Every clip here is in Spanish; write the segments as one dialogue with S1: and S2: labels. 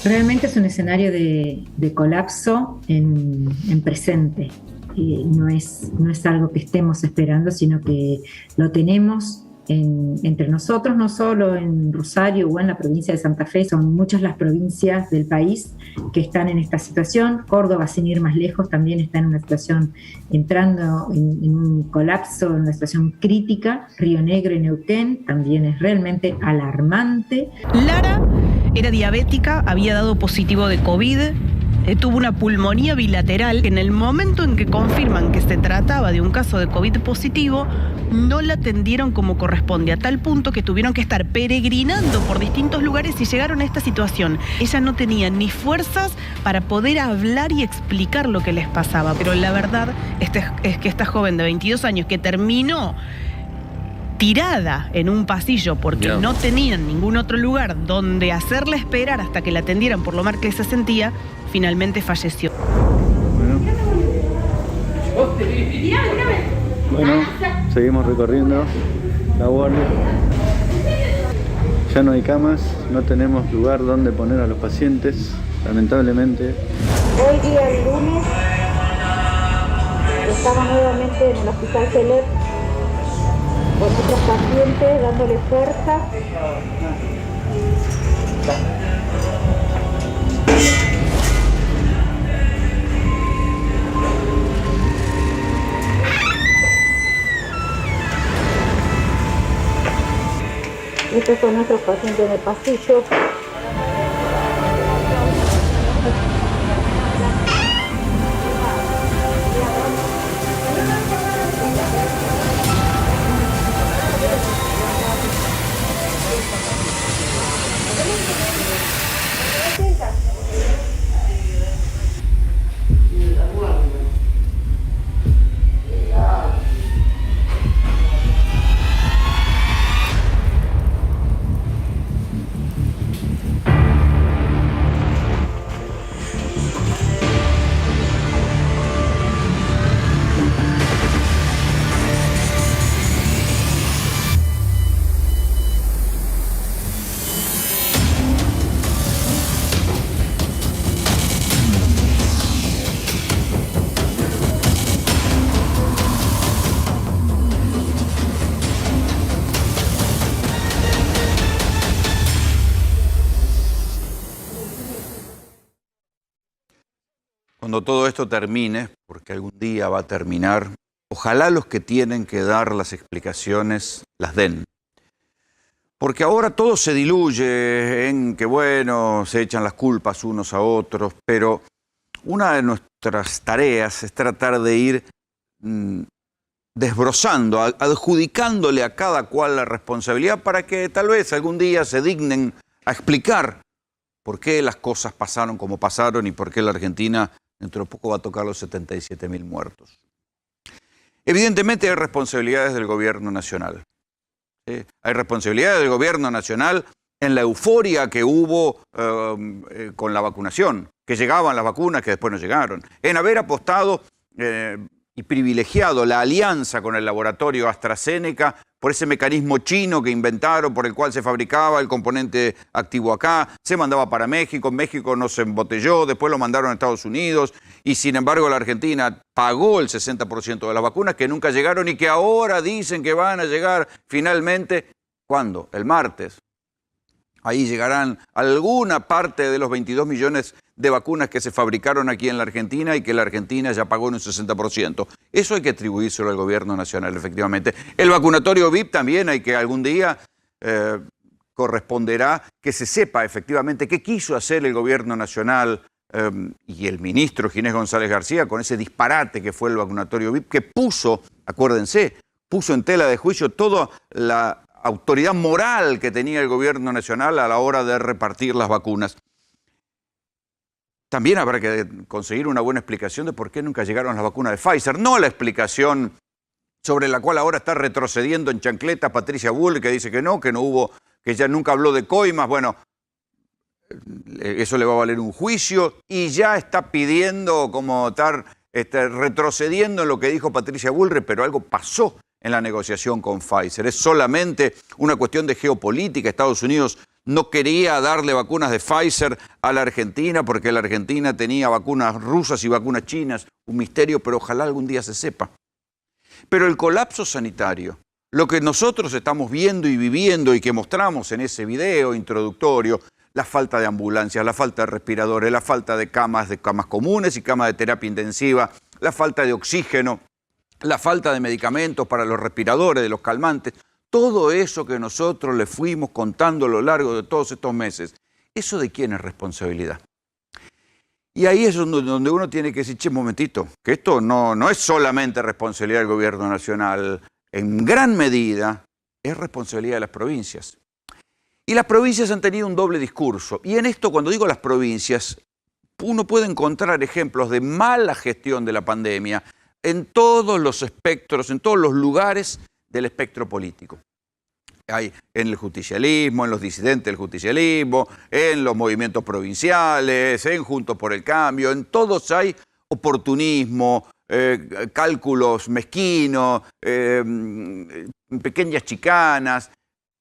S1: Realmente es un escenario de colapso en presente. No es algo que estemos esperando, sino que lo tenemos entre nosotros, no solo en Rosario o en la provincia de Santa Fe, son muchas las provincias del país que están en esta situación. Córdoba, sin ir más lejos, también está en una situación, entrando en un colapso, en una situación crítica. Río Negro y Neuquén también es realmente alarmante.
S2: Lara era diabética, había dado positivo de COVID, tuvo una pulmonía bilateral. En el momento en que confirman que se trataba de un caso de COVID positivo, no la atendieron como corresponde, a tal punto que tuvieron que estar peregrinando por distintos lugares y llegaron a esta situación. Ella no tenía ni fuerzas para poder hablar y explicar lo que les pasaba. Pero la verdad es que esta joven de 22 años que terminó tirada en un pasillo porque no tenían ningún otro lugar donde hacerla esperar hasta que la atendieran por lo mal que se sentía, finalmente falleció.
S3: Bueno, seguimos recorriendo la guardia. Ya no hay camas, no tenemos lugar donde poner a los pacientes, lamentablemente.
S4: Hoy día lunes estamos nuevamente en el Hospital Celeb con otros pacientes dándole fuerza. Estos son nuestros pacientes en el pasillo.
S5: Cuando todo esto termine, porque algún día va a terminar, ojalá los que tienen que dar las explicaciones las den. Porque ahora todo se diluye en que, bueno, se echan las culpas unos a otros, pero una de nuestras tareas es tratar de ir desbrozando, adjudicándole a cada cual la responsabilidad para que tal vez algún día se dignen a explicar por qué las cosas pasaron como pasaron y por qué la Argentina dentro de poco va a tocar los 77.000 muertos. Evidentemente hay responsabilidades del gobierno nacional. ¿Sí? Hay responsabilidades del gobierno nacional en la euforia que hubo con la vacunación, que llegaban las vacunas que después no llegaron, en haber apostado y privilegiado la alianza con el laboratorio AstraZeneca por ese mecanismo chino que inventaron, por el cual se fabricaba el componente activo acá, se mandaba para México, en México no se embotelló, después lo mandaron a Estados Unidos y sin embargo la Argentina pagó el 60% de las vacunas que nunca llegaron y que ahora dicen que van a llegar finalmente. ¿Cuándo? El martes. Ahí llegarán alguna parte de los 22 millones de vacunas que se fabricaron aquí en la Argentina y que la Argentina ya pagó en un 60%. Eso hay que atribuírselo al gobierno nacional, efectivamente. El vacunatorio VIP también hay que algún día corresponderá que se sepa efectivamente qué quiso hacer el gobierno nacional y el ministro Ginés González García con ese disparate que fue el vacunatorio VIP, que puso, acuérdense, puso en tela de juicio toda la autoridad moral que tenía el gobierno nacional a la hora de repartir las vacunas. También habrá que conseguir una buena explicación de por qué nunca llegaron las vacunas de Pfizer. No la explicación sobre la cual ahora está retrocediendo en chancleta Patricia Bull, que dice que no hubo, que ella nunca habló de coimas. Bueno, eso le va a valer un juicio y ya está pidiendo como estar retrocediendo en lo que dijo Patricia Bullrich, pero algo pasó en la negociación con Pfizer. Es solamente una cuestión de geopolítica. Estados Unidos no quería darle vacunas de Pfizer a la Argentina porque la Argentina tenía vacunas rusas y vacunas chinas. Un misterio, pero ojalá algún día se sepa. Pero el colapso sanitario, lo que nosotros estamos viendo y viviendo y que mostramos en ese video introductorio, la falta de ambulancias, la falta de respiradores, la falta de camas comunes y camas de terapia intensiva, la falta de oxígeno, la falta de medicamentos para los respiradores, de los calmantes, todo eso que nosotros le fuimos contando a lo largo de todos estos meses, ¿eso de quién es responsabilidad? Y ahí es donde uno tiene que decir, che, un momentito, que esto no es solamente responsabilidad del gobierno nacional, en gran medida es responsabilidad de las provincias. Y las provincias han tenido un doble discurso. Y en esto, cuando digo las provincias, uno puede encontrar ejemplos de mala gestión de la pandemia en todos los espectros, en todos los lugares del espectro político. Hay en el justicialismo, en los disidentes del justicialismo, en los movimientos provinciales, en Juntos por el Cambio, en todos hay oportunismo, cálculos mezquinos, pequeñas chicanas,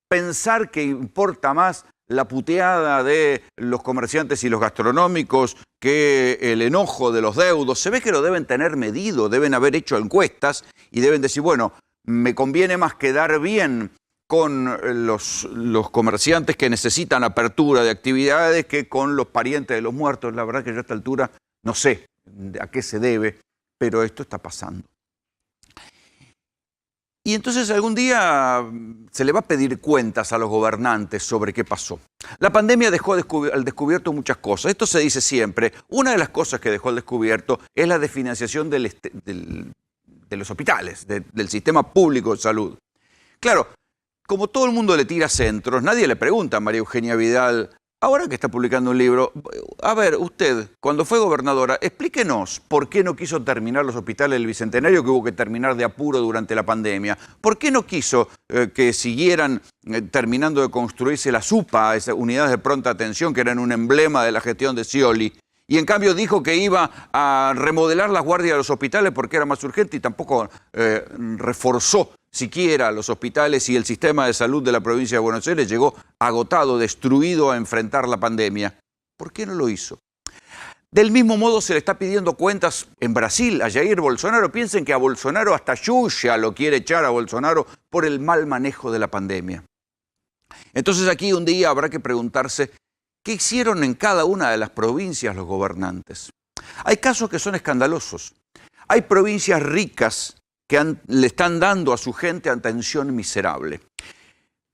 S5: pensar que importa más la puteada de los comerciantes y los gastronómicos que el enojo de los deudos. Se ve que lo deben tener medido, deben haber hecho encuestas y deben decir, bueno, me conviene más quedar bien con los comerciantes que necesitan apertura de actividades que con los parientes de los muertos. La verdad que yo a esta altura no sé a qué se debe, pero esto está pasando. Y entonces algún día se le va a pedir cuentas a los gobernantes sobre qué pasó. La pandemia dejó al descubierto muchas cosas. Esto se dice siempre. Una de las cosas que dejó al descubierto es la desfinanciación de los hospitales, del sistema público de salud. Claro, como todo el mundo le tira centros, nadie le pregunta a María Eugenia Vidal, ahora que está publicando un libro, a ver, usted, cuando fue gobernadora, explíquenos por qué no quiso terminar los hospitales del Bicentenario que hubo que terminar de apuro durante la pandemia. ¿Por qué no quiso que siguieran terminando de construirse las UPA, esas unidades de pronta atención que eran un emblema de la gestión de Scioli? Y en cambio dijo que iba a remodelar las guardias de los hospitales porque era más urgente y tampoco reforzó siquiera los hospitales, y el sistema de salud de la provincia de Buenos Aires llegó agotado, destruido a enfrentar la pandemia. ¿Por qué no lo hizo? Del mismo modo se le está pidiendo cuentas en Brasil a Jair Bolsonaro. Piensen que a Bolsonaro hasta Xuxa lo quiere echar a Bolsonaro por el mal manejo de la pandemia. Entonces aquí un día habrá que preguntarse qué hicieron en cada una de las provincias los gobernantes. Hay casos que son escandalosos. Hay provincias ricas que le están dando a su gente atención miserable.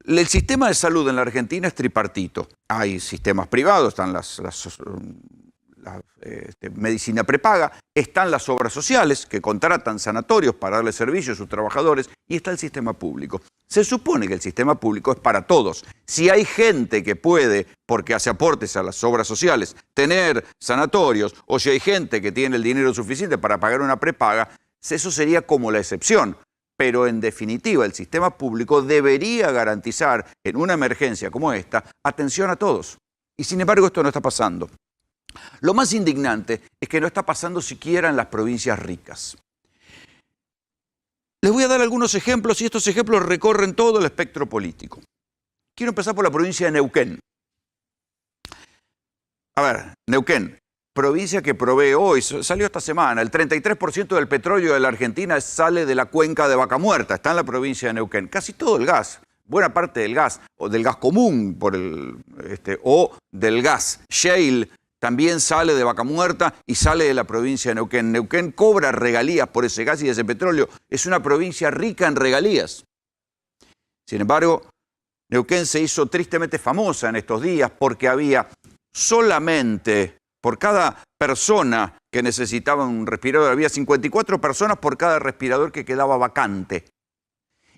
S5: El sistema de salud en la Argentina es tripartito. Hay sistemas privados, están medicina prepaga, están las obras sociales que contratan sanatorios para darle servicio a sus trabajadores, y está el sistema público. Se supone que el sistema público es para todos. Si hay gente que puede, porque hace aportes a las obras sociales, tener sanatorios, o si hay gente que tiene el dinero suficiente para pagar una prepaga, eso sería como la excepción. Pero en definitiva el sistema público debería garantizar en una emergencia como esta atención a todos. Y sin embargo esto no está pasando. Lo más indignante es que no está pasando siquiera en las provincias ricas. Les voy a dar algunos ejemplos y estos ejemplos recorren todo el espectro político. Quiero empezar por la provincia de Neuquén. A ver, Neuquén, provincia que provee hoy, salió esta semana, el 33% del petróleo de la Argentina sale de la cuenca de Vaca Muerta, está en la provincia de Neuquén. Casi todo el gas, buena parte del gas, o del gas común, o del gas shale, también sale de Vaca Muerta y sale de la provincia de Neuquén. Neuquén cobra regalías por ese gas y ese petróleo. Es una provincia rica en regalías. Sin embargo, Neuquén se hizo tristemente famosa en estos días porque había solamente, por cada persona que necesitaba un respirador, había 54 personas por cada respirador que quedaba vacante.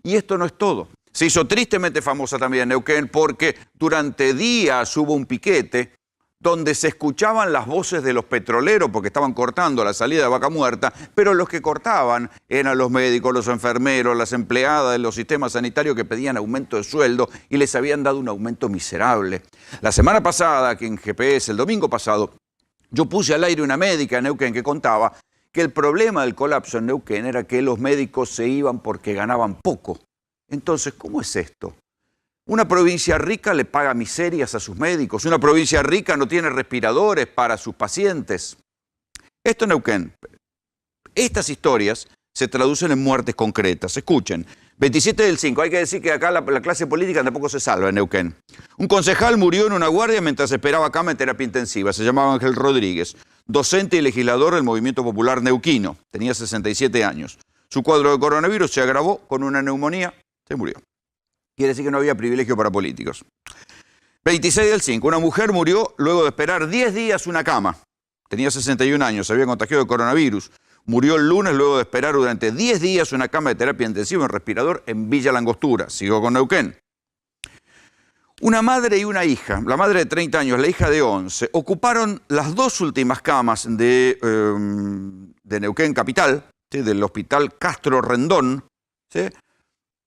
S5: Y esto no es todo. Se hizo tristemente famosa también Neuquén porque durante días hubo un piquete donde se escuchaban las voces de los petroleros porque estaban cortando la salida de Vaca Muerta, pero los que cortaban eran los médicos, los enfermeros, las empleadas de los sistemas sanitarios que pedían aumento de sueldo y les habían dado un aumento miserable. La semana pasada, aquí en GPS, el domingo pasado, yo puse al aire una médica en Neuquén que contaba que el problema del colapso en Neuquén era que los médicos se iban porque ganaban poco. Entonces, ¿cómo es esto? Una provincia rica le paga miserias a sus médicos. Una provincia rica no tiene respiradores para sus pacientes. Esto es Neuquén. Estas historias se traducen en muertes concretas. Escuchen, 27/5. Hay que decir que acá la clase política tampoco se salva en Neuquén. Un concejal murió en una guardia mientras esperaba cama en terapia intensiva. Se llamaba Ángel Rodríguez, docente y legislador del Movimiento Popular Neuquino. Tenía 67 años. Su cuadro de coronavirus se agravó con una neumonía. Se murió. Quiere decir que no había privilegio para políticos. 26/5. Una mujer murió luego de esperar 10 días una cama. Tenía 61 años, se había contagiado de coronavirus. Murió el lunes luego de esperar durante 10 días una cama de terapia intensiva en respirador en Villa Langostura. Sigo con Neuquén. Una madre y una hija, la madre de 30 años, la hija de 11, ocuparon las dos últimas camas de Neuquén Capital, ¿sí?, del hospital Castro Rendón, ¿sí?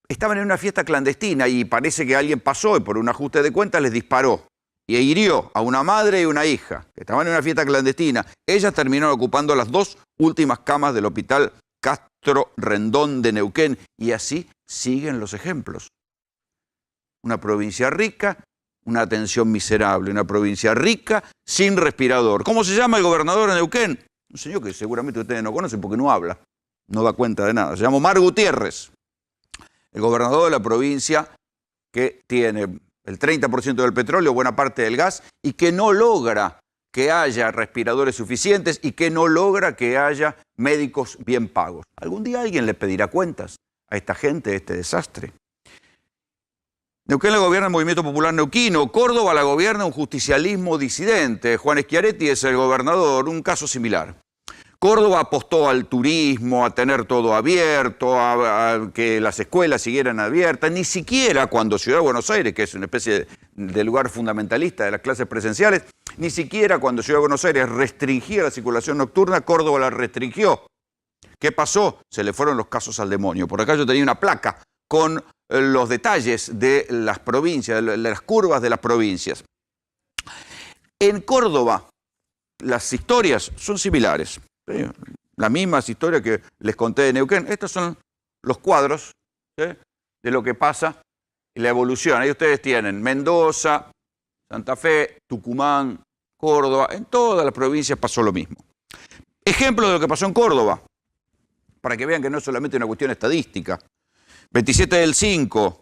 S5: Estaban en una fiesta clandestina y parece que alguien pasó y por un ajuste de cuentas les disparó y hirió a una madre y una hija que estaban en una fiesta clandestina. Ellas terminaron ocupando las dos últimas camas del hospital Castro Rendón de Neuquén y así siguen los ejemplos. Una provincia rica, una atención miserable. Una provincia rica sin respirador. ¿Cómo se llama el gobernador de Neuquén? Un señor que seguramente ustedes no conocen porque no habla, no da cuenta de nada. Se llama Omar Gutiérrez. El gobernador de la provincia que tiene el 30% del petróleo, buena parte del gas, y que no logra que haya respiradores suficientes y que no logra que haya médicos bien pagos. Algún día alguien le pedirá cuentas a esta gente de este desastre. Neuquén la gobierna el Movimiento Popular Neuquino, Córdoba la gobierna un justicialismo disidente. Juan Schiaretti es el gobernador, un caso similar. Córdoba apostó al turismo, a tener todo abierto, a que las escuelas siguieran abiertas. Ni siquiera cuando Ciudad de Buenos Aires, que es una especie de lugar fundamentalista de las clases presenciales, ni siquiera cuando Ciudad de Buenos Aires restringía la circulación nocturna, Córdoba la restringió. ¿Qué pasó? Se le fueron los casos al demonio. Por acá yo tenía una placa con los detalles de las provincias, de las curvas de las provincias. En Córdoba, las historias son similares. ¿Sí? Las mismas historias que les conté de Neuquén. Estos son los cuadros, ¿sí?, de lo que pasa y la evolución. Ahí ustedes tienen Mendoza, Santa Fe, Tucumán, Córdoba. En todas las provincias pasó lo mismo. Ejemplo de lo que pasó en Córdoba, para que vean que no es solamente una cuestión estadística. 27/5,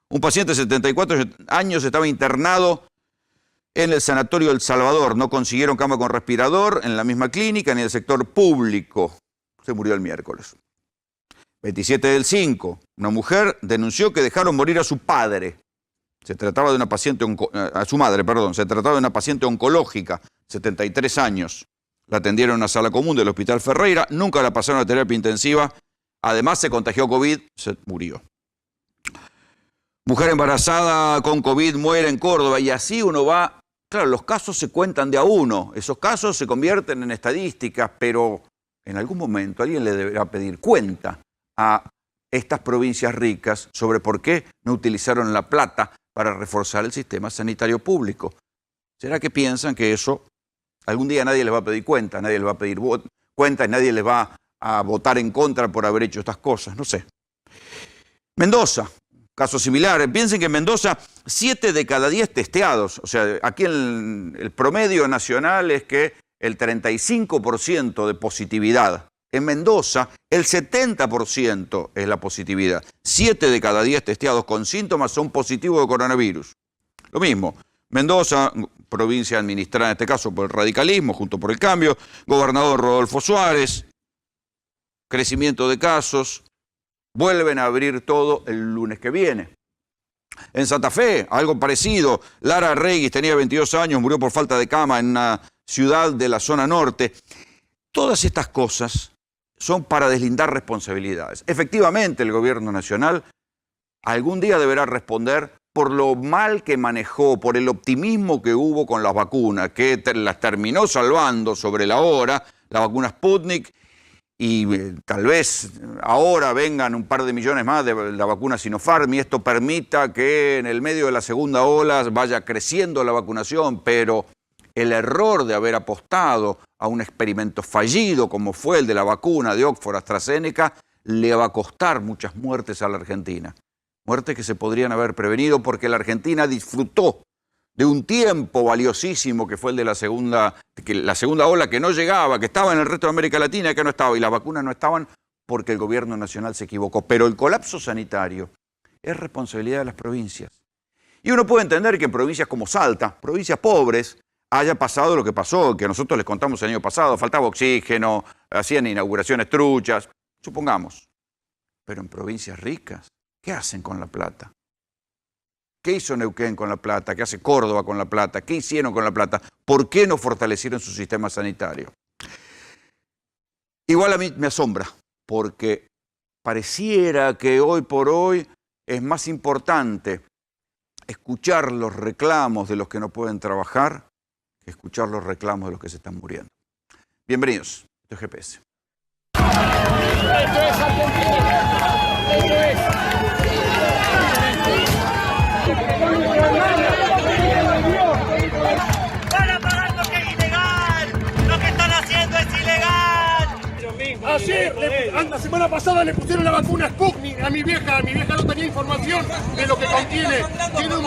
S5: un paciente de 74 años estaba internado en el Sanatorio El Salvador. No consiguieron cama con respirador en la misma clínica ni en el sector público. Se murió el miércoles. 27/5, una mujer denunció que dejaron morir a su padre. Se trataba de una paciente, a su madre, perdón. Se trataba de una paciente oncológica, 73 años. La atendieron en una sala común del Hospital Ferreira. Nunca la pasaron a terapia intensiva. Además se contagió COVID, se murió. Mujer embarazada con COVID muere en Córdoba y así uno va. Claro, los casos se cuentan de a uno, esos casos se convierten en estadísticas, pero en algún momento alguien le deberá pedir cuenta a estas provincias ricas sobre por qué no utilizaron la plata para reforzar el sistema sanitario público. ¿Será que piensan que eso algún día nadie les va a pedir cuenta, nadie les va a pedir cuenta y nadie les va a votar en contra por haber hecho estas cosas? No sé. Mendoza. Caso similar. Piensen que en Mendoza 7 de cada 10 testeados, o sea, aquí el promedio nacional es que el 35% de positividad. En Mendoza el 70% es la positividad. 7 de cada 10 testeados con síntomas son positivos de coronavirus. Lo mismo, Mendoza, provincia administrada en este caso por el radicalismo, junto por el cambio, gobernador Rodolfo Suárez, crecimiento de casos. Vuelven a abrir todo el lunes que viene. En Santa Fe, algo parecido. Lara Reyes tenía 22 años, murió por falta de cama en una ciudad de la zona norte. Todas estas cosas son para deslindar responsabilidades. Efectivamente, el gobierno nacional algún día deberá responder por lo mal que manejó, por el optimismo que hubo con las vacunas, que las terminó salvando sobre la hora, la vacuna Sputnik. Y tal vez ahora vengan un par de millones más de la vacuna Sinopharm y esto permita que en el medio de la segunda ola vaya creciendo la vacunación, pero el error de haber apostado a un experimento fallido como fue el de la vacuna de Oxford AstraZeneca le va a costar muchas muertes a la Argentina. muertes que se podrían haber prevenido porque la Argentina disfrutó de un tiempo valiosísimo que fue el de la segunda ola, que no llegaba, que estaba en el resto de América Latina, que no estaba, y las vacunas no estaban porque el gobierno nacional se equivocó. Pero el colapso sanitario es responsabilidad de las provincias. Y uno puede entender que en provincias como Salta, provincias pobres, haya pasado lo que pasó, que nosotros les contamos el año pasado, faltaba oxígeno, hacían inauguraciones truchas, supongamos. Pero en provincias ricas, ¿qué hacen con la plata? ¿Qué hizo Neuquén con la plata? ¿Qué hace Córdoba con la plata? ¿Qué hicieron con la plata? ¿Por qué no fortalecieron su sistema sanitario? Igual a mí me asombra, porque pareciera que hoy por hoy es más importante escuchar los reclamos de los que no pueden trabajar que escuchar los reclamos de los que se están muriendo. Bienvenidos, esto es GPS.
S6: Esto es Argentina. Esto es.
S7: Van a pagar porque es ilegal. Lo que están haciendo es ilegal.
S6: Ayer, la semana pasada le pusieron la vacuna Sputnik a mi vieja no tenía información de lo que contiene. Tiene un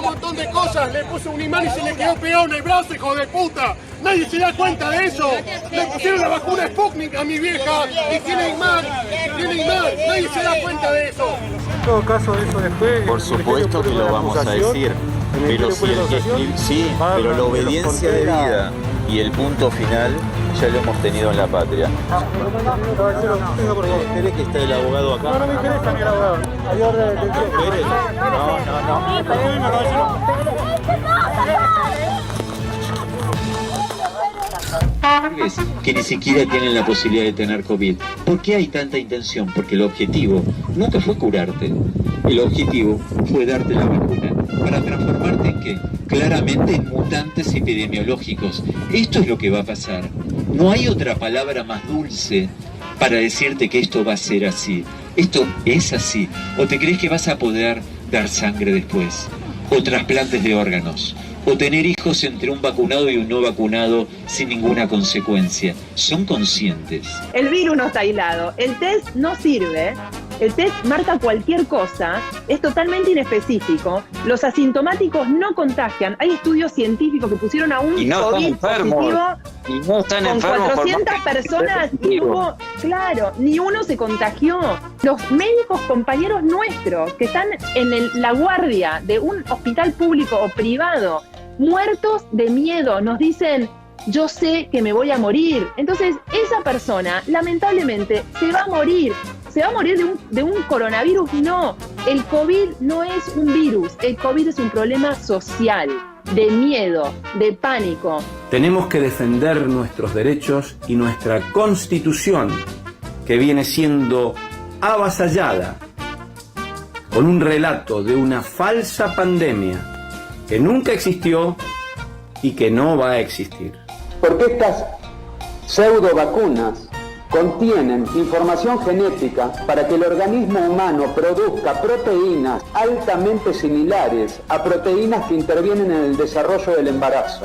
S6: montón de cosas. Le puso un imán y se le quedó pegado en el brazo, hijo de puta. Nadie se da cuenta de eso. Le pusieron la vacuna Sputnik a mi vieja y tiene imán. Nadie se da cuenta de eso.
S8: En todo caso, eso después.
S9: Por supuesto que lo vamos a decir. Pero si el que escribe, sí, pero la obediencia de vida y el punto final ya lo hemos tenido en la patria. ¿Querés que esté el abogado acá?
S8: No me interesa ni el abogado. Hay orden de detención.
S9: Que ni siquiera tienen la posibilidad de tener COVID. ¿Por qué hay tanta intención? Porque el objetivo nunca fue curarte. El objetivo fue darte la vacuna para transformarte en ¿qué? Claramente en mutantes epidemiológicos. Esto es lo que va a pasar. No hay otra palabra más dulce para decirte que esto va a ser así. Esto es así. ¿O te crees que vas a poder dar sangre después? ¿O trasplantes de órganos? ¿O tener hijos entre un vacunado y un no vacunado sin ninguna consecuencia? ¿Son conscientes?
S10: El virus no está aislado. El test no sirve. El test marca cualquier cosa, es totalmente inespecífico. Los asintomáticos no contagian. Hay estudios científicos que pusieron a un COVID positivo
S9: y no están
S10: con
S9: enfermos
S10: 400 personas y hubo, claro, ni uno se contagió. Los médicos compañeros nuestros que están en la guardia de un hospital público o privado, muertos de miedo, nos dicen: yo sé que me voy a morir. Entonces, esa persona, lamentablemente, se va a morir. ¿Se va a morir de un coronavirus? No. El COVID no es un virus. El COVID es un problema social, de miedo, de pánico.
S11: Tenemos que defender nuestros derechos y nuestra Constitución, que viene siendo avasallada con un relato de una falsa pandemia que nunca existió y que no va a existir.
S12: Porque estas pseudo vacunas contienen información genética para que el organismo humano produzca proteínas altamente similares a proteínas que intervienen en el desarrollo del embarazo.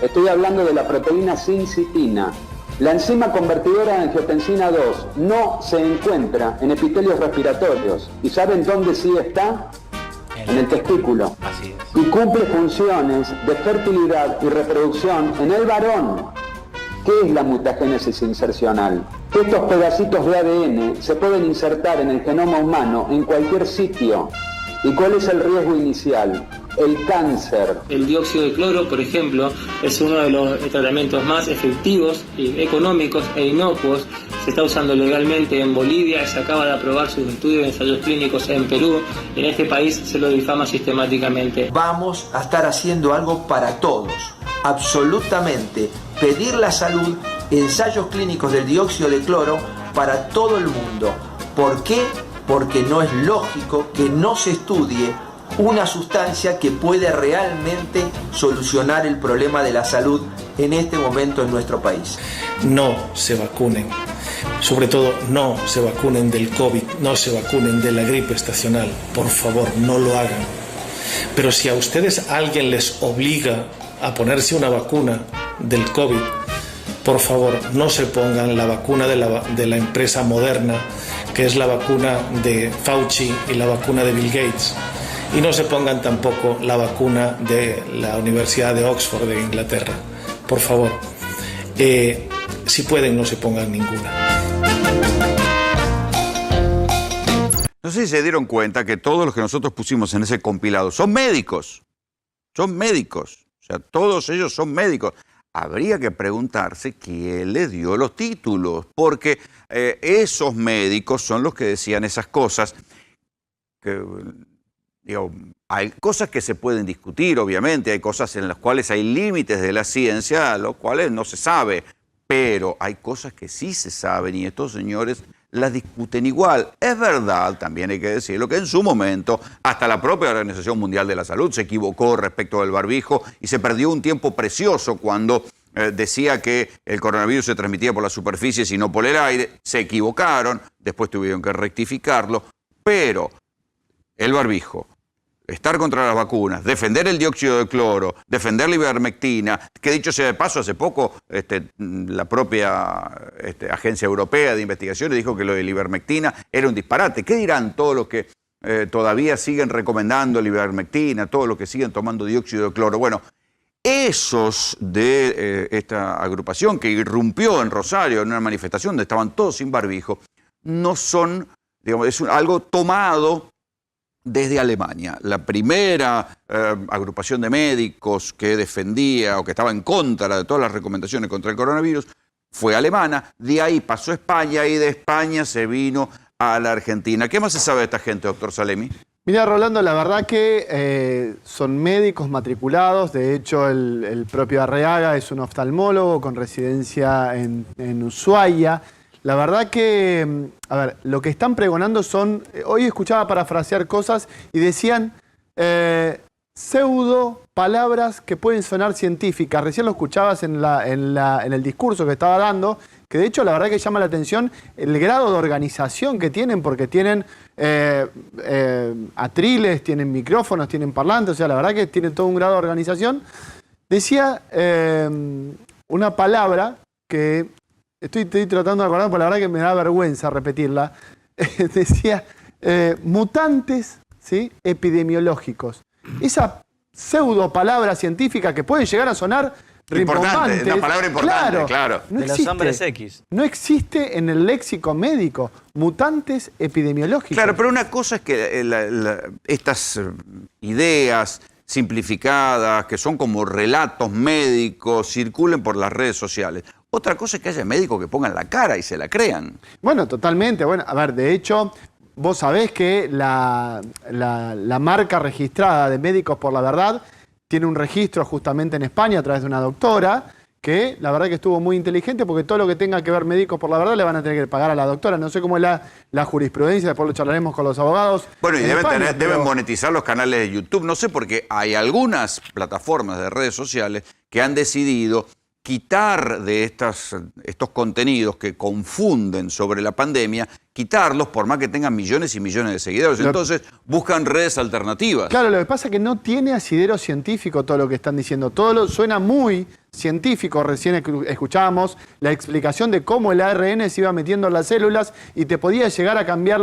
S12: Estoy hablando de la proteína sincitina. La enzima convertidora de angiotensina 2 no se encuentra en epitelios respiratorios. ¿Y saben dónde sí está? En el testículo.
S9: Así es.
S12: Y cumple funciones de fertilidad y reproducción en el varón. ¿Qué es la mutagénesis insercional? Estos pedacitos de ADN se pueden insertar en el genoma humano en cualquier sitio. ¿Y cuál es el riesgo inicial? El cáncer.
S13: El dióxido de cloro, por ejemplo, es uno de los tratamientos más efectivos, económicos e inocuos. Se está usando legalmente en Bolivia, se acaba de aprobar sus estudios de ensayos clínicos en Perú. En este país se lo difama sistemáticamente.
S14: Vamos a estar haciendo algo para todos, absolutamente. Pedir la salud, ensayos clínicos del dióxido de cloro para todo el mundo. ¿Por qué? Porque no es lógico que no se estudie una sustancia que puede realmente solucionar el problema de la salud en este momento en nuestro país.
S15: No se vacunen, sobre todo no se vacunen del COVID, no se vacunen de la gripe estacional, por favor, no lo hagan. Pero si a ustedes alguien les obliga a ponerse una vacuna del COVID, por favor, no se pongan la vacuna de la empresa Moderna, que es la vacuna de Fauci y la vacuna de Bill Gates. Y no se pongan tampoco la vacuna de la Universidad de Oxford de Inglaterra. Por favor, si pueden, no se pongan ninguna.
S5: No sé si se dieron cuenta que todos los que nosotros pusimos en ese compilado son médicos. Son médicos. O sea, todos ellos son médicos. Habría que preguntarse quién le dio los títulos, porque esos médicos son los que decían esas cosas. Que, digo, hay cosas que se pueden discutir, obviamente, hay cosas en las cuales hay límites de la ciencia, a los cuales no se sabe, pero hay cosas que sí se saben y estos señores las discuten igual. Es verdad, también hay que decirlo, que en su momento hasta la propia Organización Mundial de la Salud se equivocó respecto del barbijo y se perdió un tiempo precioso cuando decía que el coronavirus se transmitía por las superficies y no por el aire. Se equivocaron, después tuvieron que rectificarlo, pero el barbijo, estar contra las vacunas, defender el dióxido de cloro, defender la ivermectina, que dicho sea de paso, hace poco la propia Agencia Europea de Investigaciones dijo que lo de la ivermectina era un disparate. ¿Qué dirán todos los que todavía siguen recomendando la ivermectina, todos los que siguen tomando dióxido de cloro? Bueno, esos de esta agrupación que irrumpió en Rosario en una manifestación donde estaban todos sin barbijo, no son, digamos, es algo tomado desde Alemania. La primera agrupación de médicos que defendía o que estaba en contra de todas las recomendaciones contra el coronavirus fue alemana, de ahí pasó a España y de España se vino a la Argentina. ¿Qué más se sabe de esta gente, doctor Salemi?
S16: Mira, Rolando, la verdad que son médicos matriculados. De hecho, el propio Arriaga es un oftalmólogo con residencia en Ushuaia. La verdad que, a ver, lo que están pregonando son, hoy escuchaba parafrasear cosas y decían pseudo palabras que pueden sonar científicas. Recién lo escuchabas en el discurso que estaba dando, que de hecho la verdad que llama la atención el grado de organización que tienen, porque tienen atriles, tienen micrófonos, tienen parlantes, o sea, la verdad que tienen todo un grado de organización. Decía una palabra que estoy tratando de acordar, porque la verdad que me da vergüenza repetirla. Decía mutantes, ¿sí?, epidemiológicos. Esa pseudo palabra científica que puede llegar a sonar
S5: importante, una palabra importante, claro.
S16: No
S17: de
S16: existe,
S17: los hombres X.
S16: No existe en el léxico médico. Mutantes epidemiológicos.
S5: Claro, pero una cosa es que estas ideas simplificadas, que son como relatos médicos, circulen por las redes sociales. Otra cosa es que haya médicos que pongan la cara y se la crean.
S16: Bueno, totalmente. Bueno, a ver, de hecho, vos sabés que la marca registrada de Médicos por la Verdad tiene un registro justamente en España a través de una doctora que la verdad que estuvo muy inteligente, porque todo lo que tenga que ver Médicos por la Verdad le van a tener que pagar a la doctora. No sé cómo es la jurisprudencia, después lo charlaremos con los abogados.
S5: Bueno, y deben monetizar los canales de YouTube. No sé, porque hay algunas plataformas de redes sociales que han decidido quitar de estos contenidos que confunden sobre la pandemia, quitarlos por más que tengan millones y millones de seguidores. Entonces buscan redes alternativas.
S16: Claro, lo que pasa es que no tiene asidero científico todo lo que están diciendo. Suena muy científico. Recién escuchábamos la explicación de cómo el ARN se iba metiendo en las células y te podía llegar a cambiar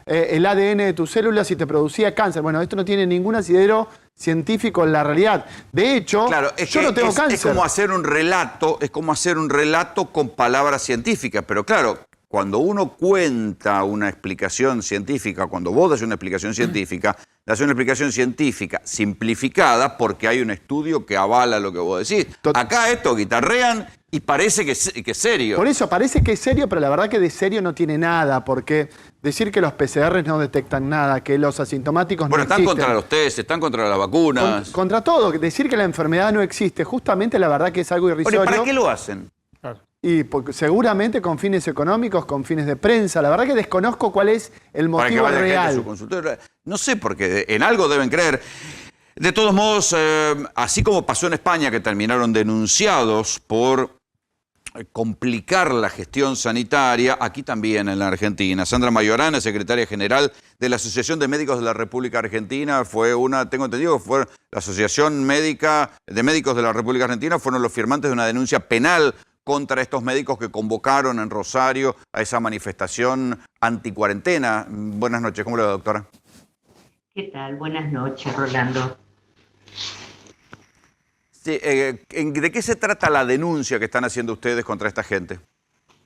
S16: el ADN de tus células y te producía cáncer. Bueno, esto no tiene ningún asidero científico en la realidad. De hecho,
S5: claro,
S16: yo no tengo cáncer.
S5: Es como hacer un relato con palabras científicas, pero claro, cuando uno cuenta una explicación científica, cuando vos das una explicación científica, das una explicación científica simplificada porque hay un estudio que avala lo que vos decís. Acá esto guitarrean y parece que es serio.
S16: Por eso, parece que es serio, pero la verdad que de serio no tiene nada, porque decir que los PCR no detectan nada, que los asintomáticos no existen.
S5: Bueno, están contra los test, están contra las vacunas.
S16: Contra todo. Decir que la enfermedad no existe, justamente la verdad que es algo irrisorio.
S5: Bueno, ¿para qué lo hacen?
S16: Y seguramente con fines económicos, con fines de prensa. La verdad que desconozco cuál es el motivo
S5: para que vaya
S16: real.
S5: Gente a su consultorio. No sé, porque en algo deben creer. De todos modos, así como pasó en España, que terminaron denunciados por complicar la gestión sanitaria, aquí también en la Argentina. Sandra Mayorana, secretaria general de la Asociación de Médicos de la República Argentina, tengo entendido que fue la Asociación Médica de Médicos de la República Argentina, fueron los firmantes de una denuncia penal contra estos médicos que convocaron en Rosario a esa manifestación anticuarentena. Buenas noches, ¿cómo le va, doctora?
S17: ¿Qué tal? Buenas noches, Rolando.
S5: Sí, ¿de qué se trata la denuncia que están haciendo ustedes contra esta gente?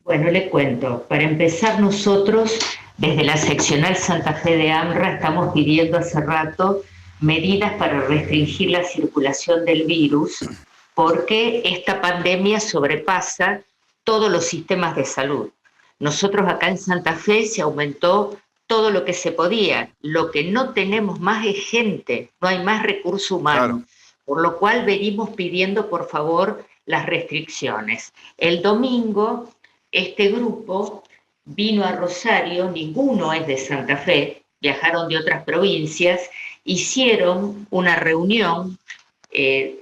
S17: Bueno, le cuento. Para empezar, nosotros, desde la seccional Santa Fe de AMRA, estamos pidiendo hace rato medidas para restringir la circulación del virus, porque esta pandemia sobrepasa todos los sistemas de salud. Nosotros acá en Santa Fe se aumentó todo lo que se podía. Lo que no tenemos más es gente, no hay más recurso humano. Claro. Por lo cual venimos pidiendo, por favor, las restricciones. El domingo, este grupo vino a Rosario, ninguno es de Santa Fe, viajaron de otras provincias, hicieron una reunión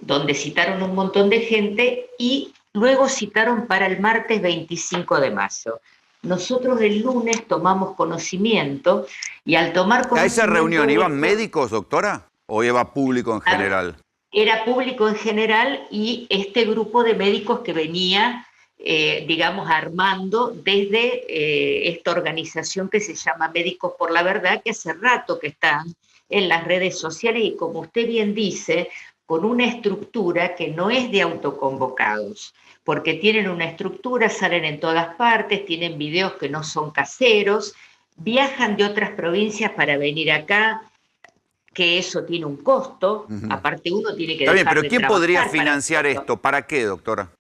S17: donde citaron un montón de gente y luego citaron para el martes 25 de mayo. Nosotros el lunes tomamos conocimiento y al tomar conocimiento...
S5: ¿A esa reunión iban médicos, doctora, o iba público en general?
S17: Era público en general y este grupo de médicos que venía, digamos, armando desde esta organización que se llama Médicos por la Verdad, que hace rato que están en las redes sociales y, como usted bien dice, con una estructura que no es de autoconvocados, porque tienen una estructura, salen en todas partes, tienen videos que no son caseros, viajan de otras provincias para venir acá, que eso tiene un costo, aparte uno tiene que...
S5: Está bien, pero ¿quién podría financiar esto? ¿Para qué, doctora?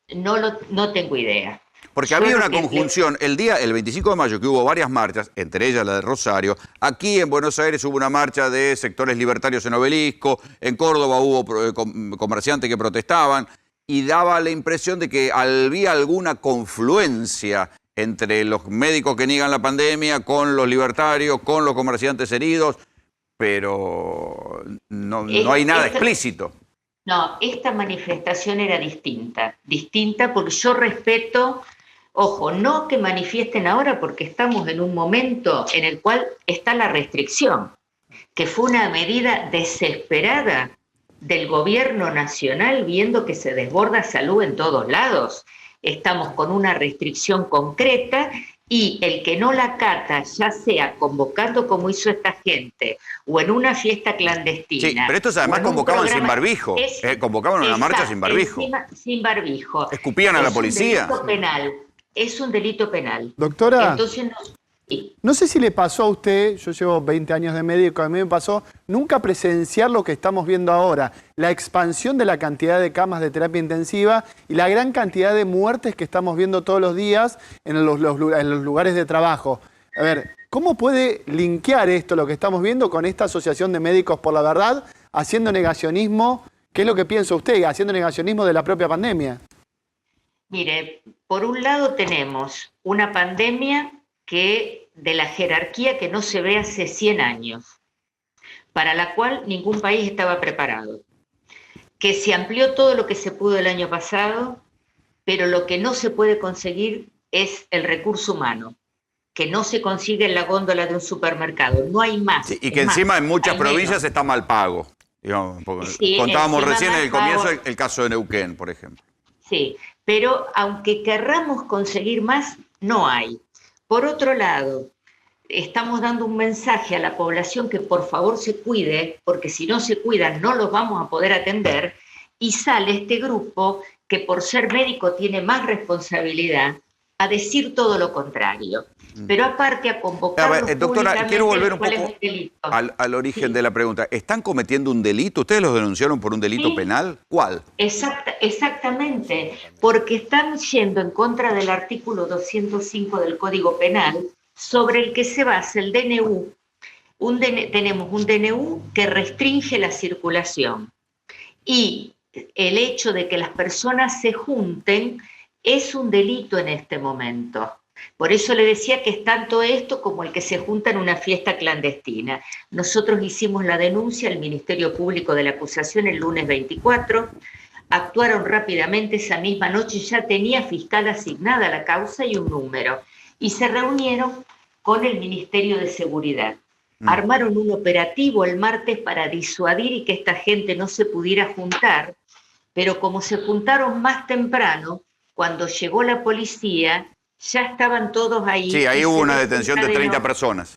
S17: No tengo idea.
S5: Porque había una conjunción, el 25 de mayo, que hubo varias marchas, entre ellas la de Rosario. Aquí en Buenos Aires hubo una marcha de sectores libertarios en Obelisco, en Córdoba hubo comerciantes que protestaban, y daba la impresión de que había alguna confluencia entre los médicos que niegan la pandemia, con los libertarios, con los comerciantes heridos, pero no hay nada explícito.
S17: No, esta manifestación era distinta porque yo respeto, ojo, no que manifiesten ahora porque estamos en un momento en el cual está la restricción, que fue una medida desesperada del gobierno nacional viendo que se desborda salud en todos lados. Estamos con una restricción concreta y el que no la acata, ya sea convocando como hizo esta gente o en una fiesta clandestina.
S5: Sí, pero estos además convocaban sin barbijo, convocaban una marcha sin barbijo.
S17: Sin barbijo.
S5: Escupían a la policía.
S17: Es un delito penal.
S16: Doctora,
S17: entonces
S16: no sé si le pasó a usted, yo llevo 20 años de médico, a mí me pasó nunca presenciar lo que estamos viendo ahora, la expansión de la cantidad de camas de terapia intensiva y la gran cantidad de muertes que estamos viendo todos los días en los lugares de trabajo. A ver, ¿cómo puede linkear esto, lo que estamos viendo, con esta Asociación de Médicos por la Verdad, haciendo negacionismo? ¿Qué es lo que piensa usted, haciendo negacionismo de la propia pandemia?
S17: Mire, por un lado tenemos una pandemia que de la jerarquía que no se ve hace 100 años, para la cual ningún país estaba preparado, que se amplió todo lo que se pudo el año pasado, pero lo que no se puede conseguir es el recurso humano, que no se consigue en la góndola de un supermercado, no hay más.
S5: Sí, y que encima en muchas provincias está mal pago. Digamos, sí, contábamos recién en el comienzo el caso de Neuquén, por ejemplo.
S17: Sí, pero aunque querramos conseguir más, no hay. Por otro lado, estamos dando un mensaje a la población que por favor se cuide, porque si no se cuidan no los vamos a poder atender, y sale este grupo que por ser médico tiene más responsabilidad a decir todo lo contrario. Pero aparte a convocar...
S5: Doctora, quiero volver un poco al origen de la pregunta. ¿Están cometiendo un delito? ¿Ustedes los denunciaron por un delito penal? ¿Cuál?
S17: Exactamente, porque están yendo en contra del artículo 205 del Código Penal, sobre el que se basa el DNU. Tenemos un DNU que restringe la circulación. Y el hecho de que las personas se junten es un delito en este momento. Por eso le decía que es tanto esto como el que se junta en una fiesta clandestina. Nosotros hicimos la denuncia al Ministerio Público de la acusación el lunes 24, actuaron rápidamente esa misma noche, ya tenía fiscal asignada la causa y un número, y se reunieron con el Ministerio de Seguridad. Armaron un operativo el martes para disuadir y que esta gente no se pudiera juntar, pero como se juntaron más temprano, cuando llegó la policía, ya estaban todos ahí.
S5: Sí, ahí hubo una detención de 30 personas.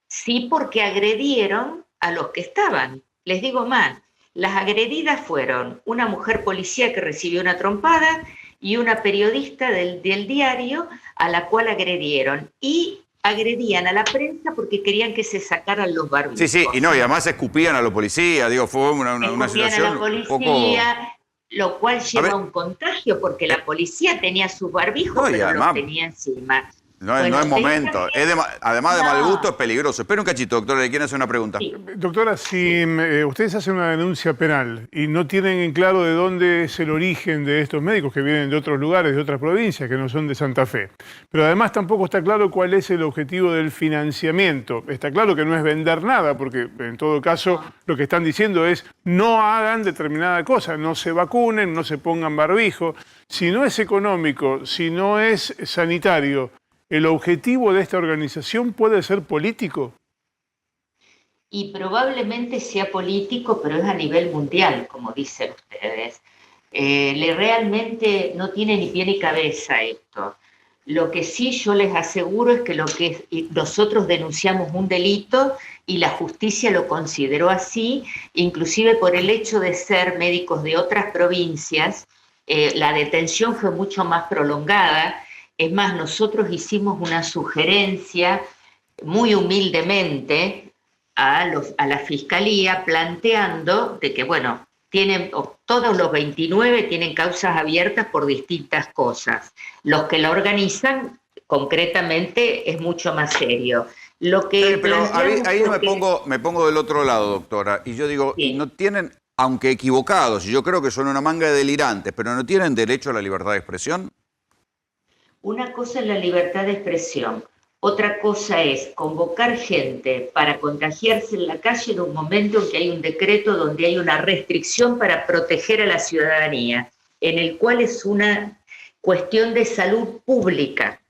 S17: Sí, porque agredieron a los que estaban. Les digo más, las agredidas fueron una mujer policía que recibió una trompada y una periodista del diario a la cual agredieron. Y agredían a la prensa porque querían que se sacaran los barbijos.
S5: Sí, y además escupían a los policías, digo, fue una situación
S17: a la policía,
S5: un poco...
S17: lo cual lleva a un contagio porque la policía tenía sus barbijos, pero además, los tenía encima.
S5: No es momento. Además de mal gusto, es peligroso. Espera un cachito, doctora, ¿le quieren hacer una pregunta?
S18: Sí. Doctora, si ustedes hacen una denuncia penal y no tienen en claro de dónde es el origen de estos médicos que vienen de otros lugares, de otras provincias, que no son de Santa Fe, pero además tampoco está claro cuál es el objetivo del financiamiento. Está claro que no es vender nada, porque en todo caso lo que están diciendo es no hagan determinada cosa, no se vacunen, no se pongan barbijo. Si no es económico, si no es sanitario, ¿el objetivo de esta organización puede ser político?
S17: Y probablemente sea político, pero es a nivel mundial, como dicen ustedes. Realmente no tiene ni pie ni cabeza esto. Lo que sí yo les aseguro es que lo que nosotros denunciamos un delito y la justicia lo consideró así, inclusive por el hecho de ser médicos de otras provincias, la detención fue mucho más prolongada. Es más, nosotros hicimos una sugerencia muy humildemente a la Fiscalía planteando de que, bueno, todos los 29 tienen causas abiertas por distintas cosas. Los que la organizan, concretamente, es mucho más serio.
S5: Pero ahí me pongo del otro lado, doctora, y yo digo, sí. No tienen, aunque equivocados, y yo creo que son una manga de delirantes, pero ¿no tienen derecho a la libertad de expresión?
S17: Una cosa es la libertad de expresión, otra cosa es convocar gente para contagiarse en la calle en un momento en que hay un decreto donde hay una restricción para proteger a la ciudadanía, en el cual es una cuestión de salud pública.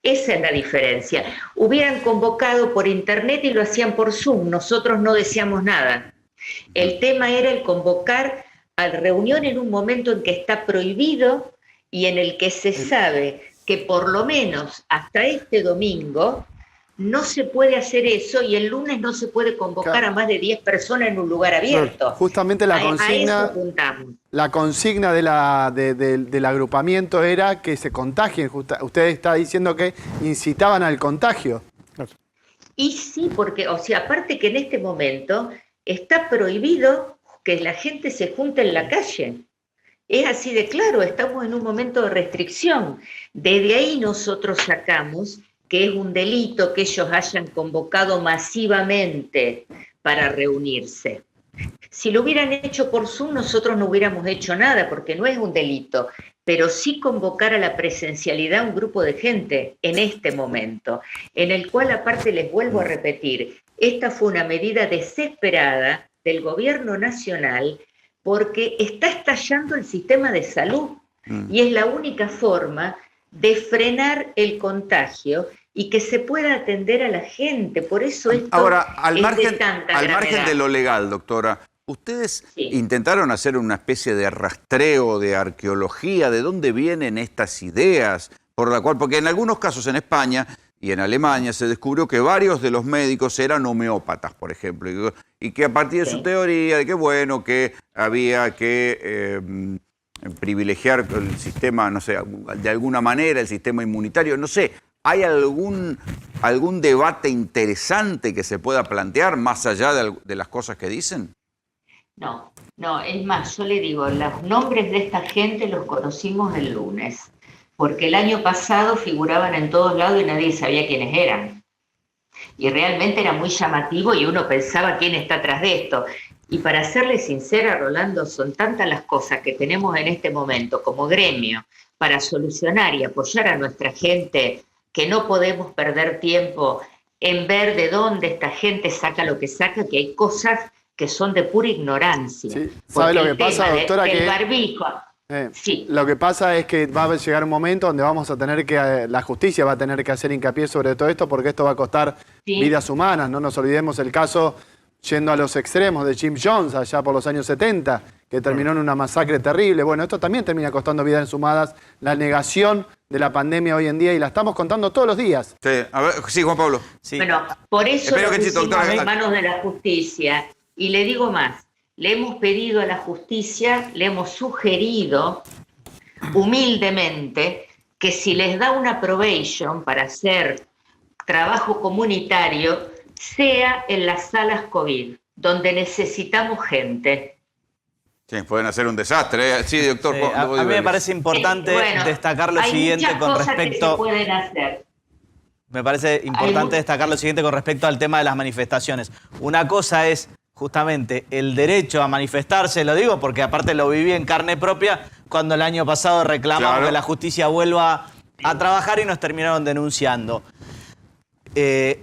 S17: Esa es la diferencia. Hubieran convocado por internet y lo hacían por Zoom, nosotros no decíamos nada. El tema era el convocar a reunión en un momento en que está prohibido y en el que se sabe que por lo menos hasta este domingo no se puede hacer eso y el lunes no se puede convocar a más de 10 personas en un lugar abierto.
S16: Justamente la consigna del agrupamiento era que se contagien. Usted está diciendo que incitaban al contagio.
S17: Y sí, porque, o sea, aparte que en este momento está prohibido que la gente se junte en la calle. Es así de claro, estamos en un momento de restricción. Desde ahí nosotros sacamos que es un delito que ellos hayan convocado masivamente para reunirse. Si lo hubieran hecho por Zoom, nosotros no hubiéramos hecho nada, porque no es un delito, pero sí convocar a la presencialidad a un grupo de gente en este momento, en el cual, aparte, les vuelvo a repetir, esta fue una medida desesperada del gobierno nacional porque está estallando el sistema de salud y es la única forma de frenar el contagio y que se pueda atender a la gente. Por eso esto
S5: ahora, al margen de lo legal, doctora, ¿ustedes intentaron hacer una especie de rastreo, de arqueología, de dónde vienen estas ideas? Porque en algunos casos en España y en Alemania se descubrió que varios de los médicos eran homeópatas, por ejemplo, y que a partir de su teoría de que, bueno, que había que privilegiar el sistema, no sé, de alguna manera el sistema inmunitario, no sé, ¿hay algún debate interesante que se pueda plantear más allá de las cosas que dicen?
S17: No, es más, yo le digo, los nombres de esta gente los conocimos el lunes, porque el año pasado figuraban en todos lados y nadie sabía quiénes eran. Y realmente era muy llamativo y uno pensaba quién está atrás de esto. Y para serle sincera, Rolando, son tantas las cosas que tenemos en este momento como gremio para solucionar y apoyar a nuestra gente que no podemos perder tiempo en ver de dónde esta gente saca lo que saca, que hay cosas que son de pura ignorancia.
S16: Sí. ¿Sabe lo que pasa, doctora?
S17: El barbijo...
S16: Sí. Lo que pasa es que va a llegar un momento donde vamos a tener que, la justicia va a tener que hacer hincapié sobre todo esto, porque esto va a costar vidas humanas. No nos olvidemos el caso yendo a los extremos de Jim Jones allá por los años 70, que terminó en una masacre terrible. Bueno, esto también termina costando vidas ensumadas, la negación de la pandemia hoy en día, y la estamos contando todos los días.
S5: Sí, a ver, sí, Juan Pablo.
S17: Sí. Bueno, por eso
S5: Espero
S17: lo
S5: que
S17: pusimos
S5: doctora,
S17: en manos de la justicia. Y le digo más, le hemos pedido a la justicia, le hemos sugerido humildemente que si les da una probation para hacer trabajo comunitario, sea en las salas COVID, donde necesitamos gente.
S5: Sí, pueden hacer un desastre. Sí, doctor.
S19: A mí me parece importante destacar lo siguiente con respecto...
S17: Que se pueden hacer.
S19: Me parece importante destacar lo siguiente con respecto al tema de las manifestaciones. Una cosa es justamente el derecho a manifestarse, lo digo porque aparte lo viví en carne propia cuando el año pasado reclamamos que la justicia vuelva a trabajar y nos terminaron denunciando.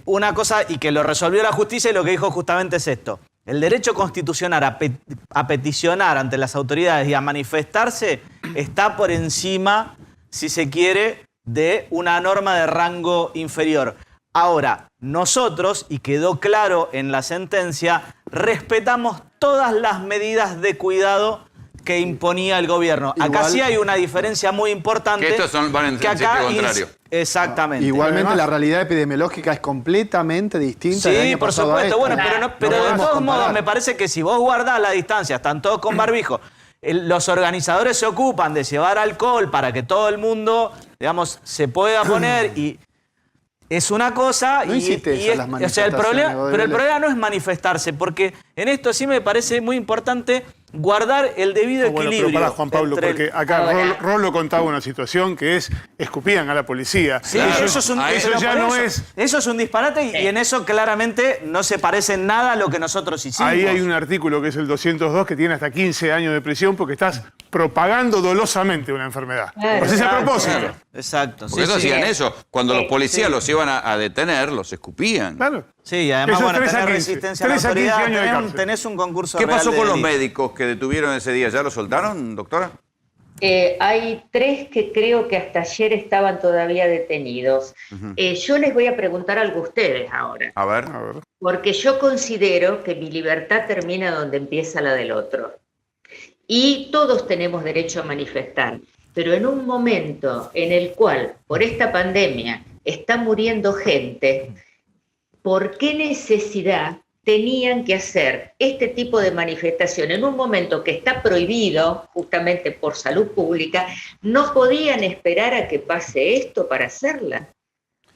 S19: Una cosa, y que lo resolvió la justicia, y lo que dijo justamente es esto. El derecho constitucional a peticionar ante las autoridades y a manifestarse está por encima, si se quiere, de una norma de rango inferior. Ahora, nosotros, y quedó claro en la sentencia, respetamos todas las medidas de cuidado que imponía el gobierno. Acá sí hay una diferencia muy importante.
S5: Que estos van en sentido contrario.
S19: Exactamente.
S16: Igualmente la realidad epidemiológica es completamente distinta.
S19: Sí, por supuesto. Bueno, pero de todos modos me parece que si vos guardás la distancia, están todos con barbijo, los organizadores se ocupan de llevar alcohol para que todo el mundo, digamos, se pueda poner y... Es una cosa
S16: no
S19: o sea, el problema no es manifestarse, porque en esto sí me parece muy importante guardar el debido equilibrio.
S18: Pero para Juan Pablo, porque acá Rolo contaba una situación que es escupían a la policía.
S19: Sí, claro. Eso es un disparate y en eso claramente no se parece en nada a lo que nosotros hicimos.
S18: Ahí hay un artículo que es el 202 que tiene hasta 15 años de prisión porque estás propagando dolosamente una enfermedad. Pues es a propósito.
S19: Exacto.
S5: Porque eso hacían eso. Cuando los policías los iban a detener, los escupían.
S18: Claro.
S19: Sí, y además, bueno, tener resistencia a la autoridad, tenés un concurso
S5: ¿Qué pasó
S19: real
S5: con los médicos que detuvieron ese día? ¿Ya los soltaron, doctora?
S17: Hay 3 que creo que hasta ayer estaban todavía detenidos. Yo les voy a preguntar algo a ustedes ahora.
S5: A ver.
S17: Porque yo considero que mi libertad termina donde empieza la del otro. Y todos tenemos derecho a manifestar. Pero en un momento en el cual, por esta pandemia, está muriendo gente, ¿por qué necesidad tenían que hacer este tipo de manifestación en un momento que está prohibido justamente por salud pública? ¿No podían esperar a que pase esto para hacerla?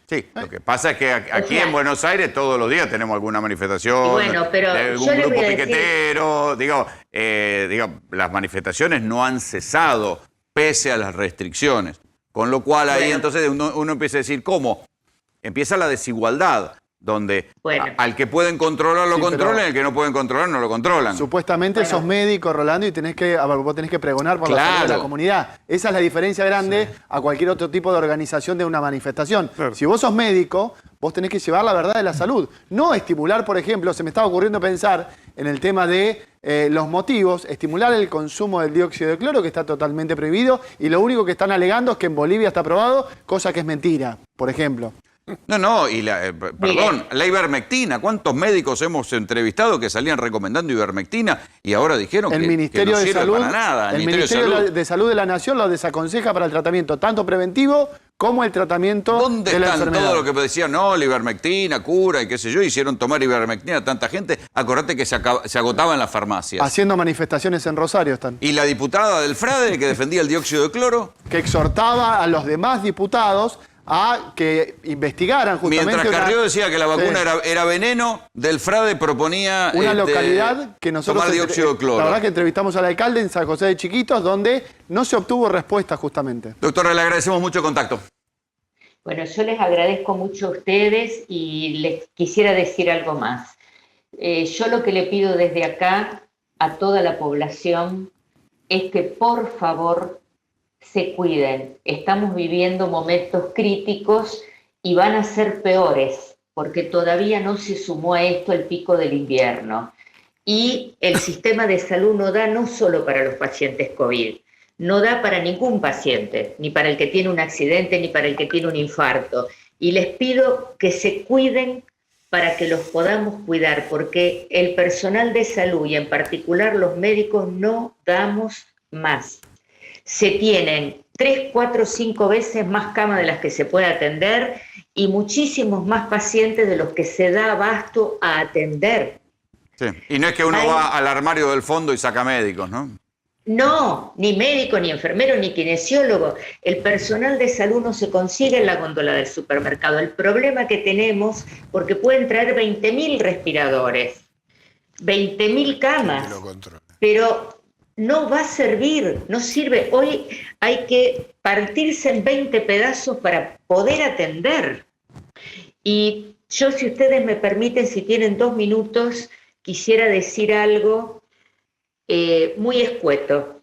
S5: Sí, lo que pasa es que aquí en Buenos Aires todos los días tenemos alguna manifestación,
S17: pero
S5: de algún grupo piquetero, digo, las manifestaciones no han cesado pese a las restricciones, con lo cual ahí entonces uno empieza a decir, ¿cómo? Empieza la desigualdad, donde al que pueden controlar lo controlan y al que no pueden controlar no lo controlan.
S16: Supuestamente sos médico, Rolando, y vos tenés que pregonar por la salud de la comunidad. Esa es la diferencia grande a cualquier otro tipo de organización de una manifestación. Si vos sos médico, vos tenés que llevar la verdad de la salud. No estimular, por ejemplo, se me estaba ocurriendo pensar en el tema de los motivos, estimular el consumo del dióxido de cloro, que está totalmente prohibido, y lo único que están alegando es que en Bolivia está aprobado, cosa que es mentira, por ejemplo.
S5: No, y la ivermectina. ¿Cuántos médicos hemos entrevistado que salían recomendando ivermectina y ahora dijeron que no sirve para nada?
S16: El Ministerio de Salud de la Nación lo desaconseja para el tratamiento tanto preventivo como el tratamiento de la enfermedad. ¿Dónde están todo lo que decían? No, la ivermectina cura y qué sé yo, hicieron tomar ivermectina a tanta gente. Acordate que se agotaba en las farmacias. Haciendo manifestaciones en Rosario están.
S5: ¿Y la diputada del FRADE que defendía el dióxido de cloro?
S16: Que exhortaba a los demás diputados a que investigaran justamente...
S5: Mientras Carrió decía que la vacuna era veneno, del FRADE proponía...
S16: Una localidad que nosotros...
S5: Tomar dióxido de cloro.
S16: La verdad que entrevistamos al alcalde en San José de Chiquitos, donde no se obtuvo respuesta justamente.
S5: Doctora, le agradecemos mucho el contacto.
S17: Bueno, yo les agradezco mucho a ustedes y les quisiera decir algo más. Yo lo que le pido desde acá a toda la población es que por favor se cuiden. Estamos viviendo momentos críticos y van a ser peores porque todavía no se sumó a esto el pico del invierno. Y el sistema de salud no da no solo para los pacientes COVID, no da para ningún paciente, ni para el que tiene un accidente, ni para el que tiene un infarto. Y les pido que se cuiden para que los podamos cuidar, porque el personal de salud y en particular los médicos no damos más. Se tienen 3, 4, 5 veces más camas de las que se puede atender y muchísimos más pacientes de los que se da abasto a atender.
S5: Sí. Y no es que uno va al armario del fondo y saca médicos, ¿no?
S17: No, ni médico, ni enfermero, ni kinesiólogo. El personal de salud no se consigue en la góndola del supermercado. El problema que tenemos, porque pueden traer 20.000 respiradores, 20.000 camas, pero no va a servir, no sirve. Hoy hay que partirse en 20 pedazos para poder atender. Y yo, si ustedes me permiten, si tienen 2 minutos, quisiera decir algo muy escueto.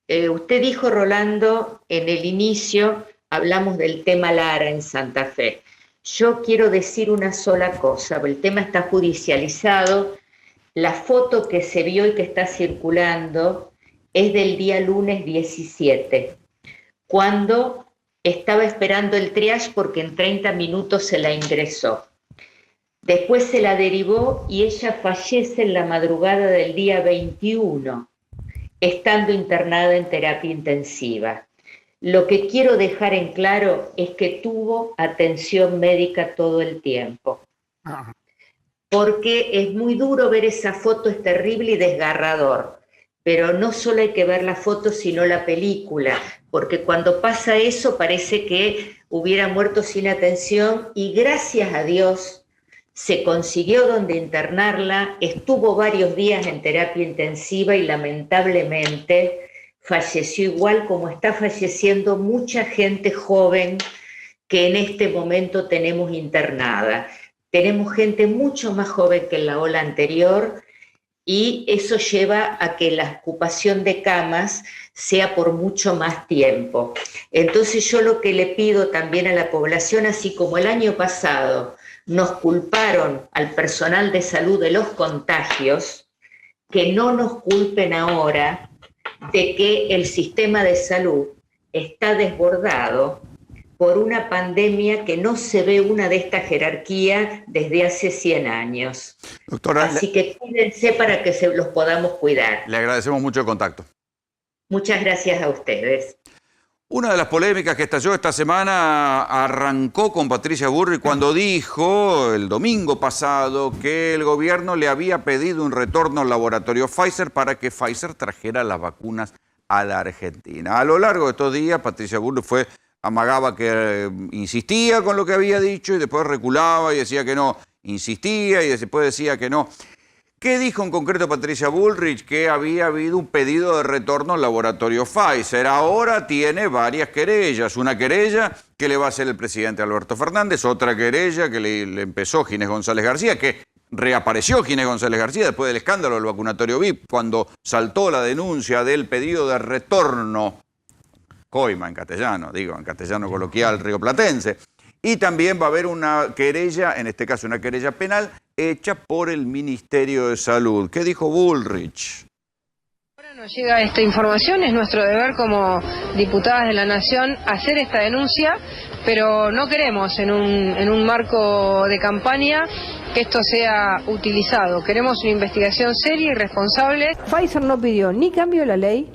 S17: Usted dijo, Rolando, en el inicio, hablamos del tema Lara en Santa Fe. Yo quiero decir una sola cosa, el tema está judicializado. La foto que se vio y que está circulando es del día lunes 17, cuando estaba esperando el triage porque en 30 minutos se la ingresó. Después se la derivó y ella fallece en la madrugada del día 21, estando internada en terapia intensiva. Lo que quiero dejar en claro es que tuvo atención médica todo el tiempo. Porque es muy duro ver esa foto, es terrible y desgarrador. Pero no solo hay que ver la foto, sino la película. Porque cuando pasa eso parece que hubiera muerto sin atención y gracias a Dios se consiguió donde internarla, estuvo varios días en terapia intensiva y lamentablemente falleció igual como está falleciendo mucha gente joven que en este momento tenemos internada. Tenemos gente mucho más joven que en la ola anterior y eso lleva a que la ocupación de camas sea por mucho más tiempo. Entonces yo lo que le pido también a la población, así como el año pasado nos culparon al personal de salud de los contagios, que no nos culpen ahora de que el sistema de salud está desbordado por una pandemia que no se ve una de esta jerarquía desde hace 100 años.
S5: Doctora,
S17: así que cuídense para que los podamos cuidar.
S5: Le agradecemos mucho el contacto.
S17: Muchas gracias a ustedes.
S5: Una de las polémicas que estalló esta semana arrancó con Patricia Bullrich cuando dijo el domingo pasado que el gobierno le había pedido un retorno al laboratorio Pfizer para que Pfizer trajera las vacunas a la Argentina. A lo largo de estos días, Patricia Bullrich amagaba que insistía con lo que había dicho y después reculaba y decía que no, insistía y después decía que no. ¿Qué dijo en concreto Patricia Bullrich? Que había habido un pedido de retorno al laboratorio Pfizer. Ahora tiene varias querellas. Una querella que le va a hacer el presidente Alberto Fernández, otra querella que le empezó Ginés González García, que reapareció Ginés González García después del escándalo del vacunatorio VIP, cuando saltó la denuncia del pedido de retorno, coima en castellano coloquial rioplatense. Y también va a haber una querella, en este caso una querella penal, hecha por el Ministerio de Salud. ¿Qué dijo Bullrich?
S20: Ahora nos llega esta información, es nuestro deber como diputadas de la Nación hacer esta denuncia, pero no queremos en un marco de campaña que esto sea utilizado. Queremos una investigación seria y responsable.
S21: Pfizer no pidió ni cambio de la ley,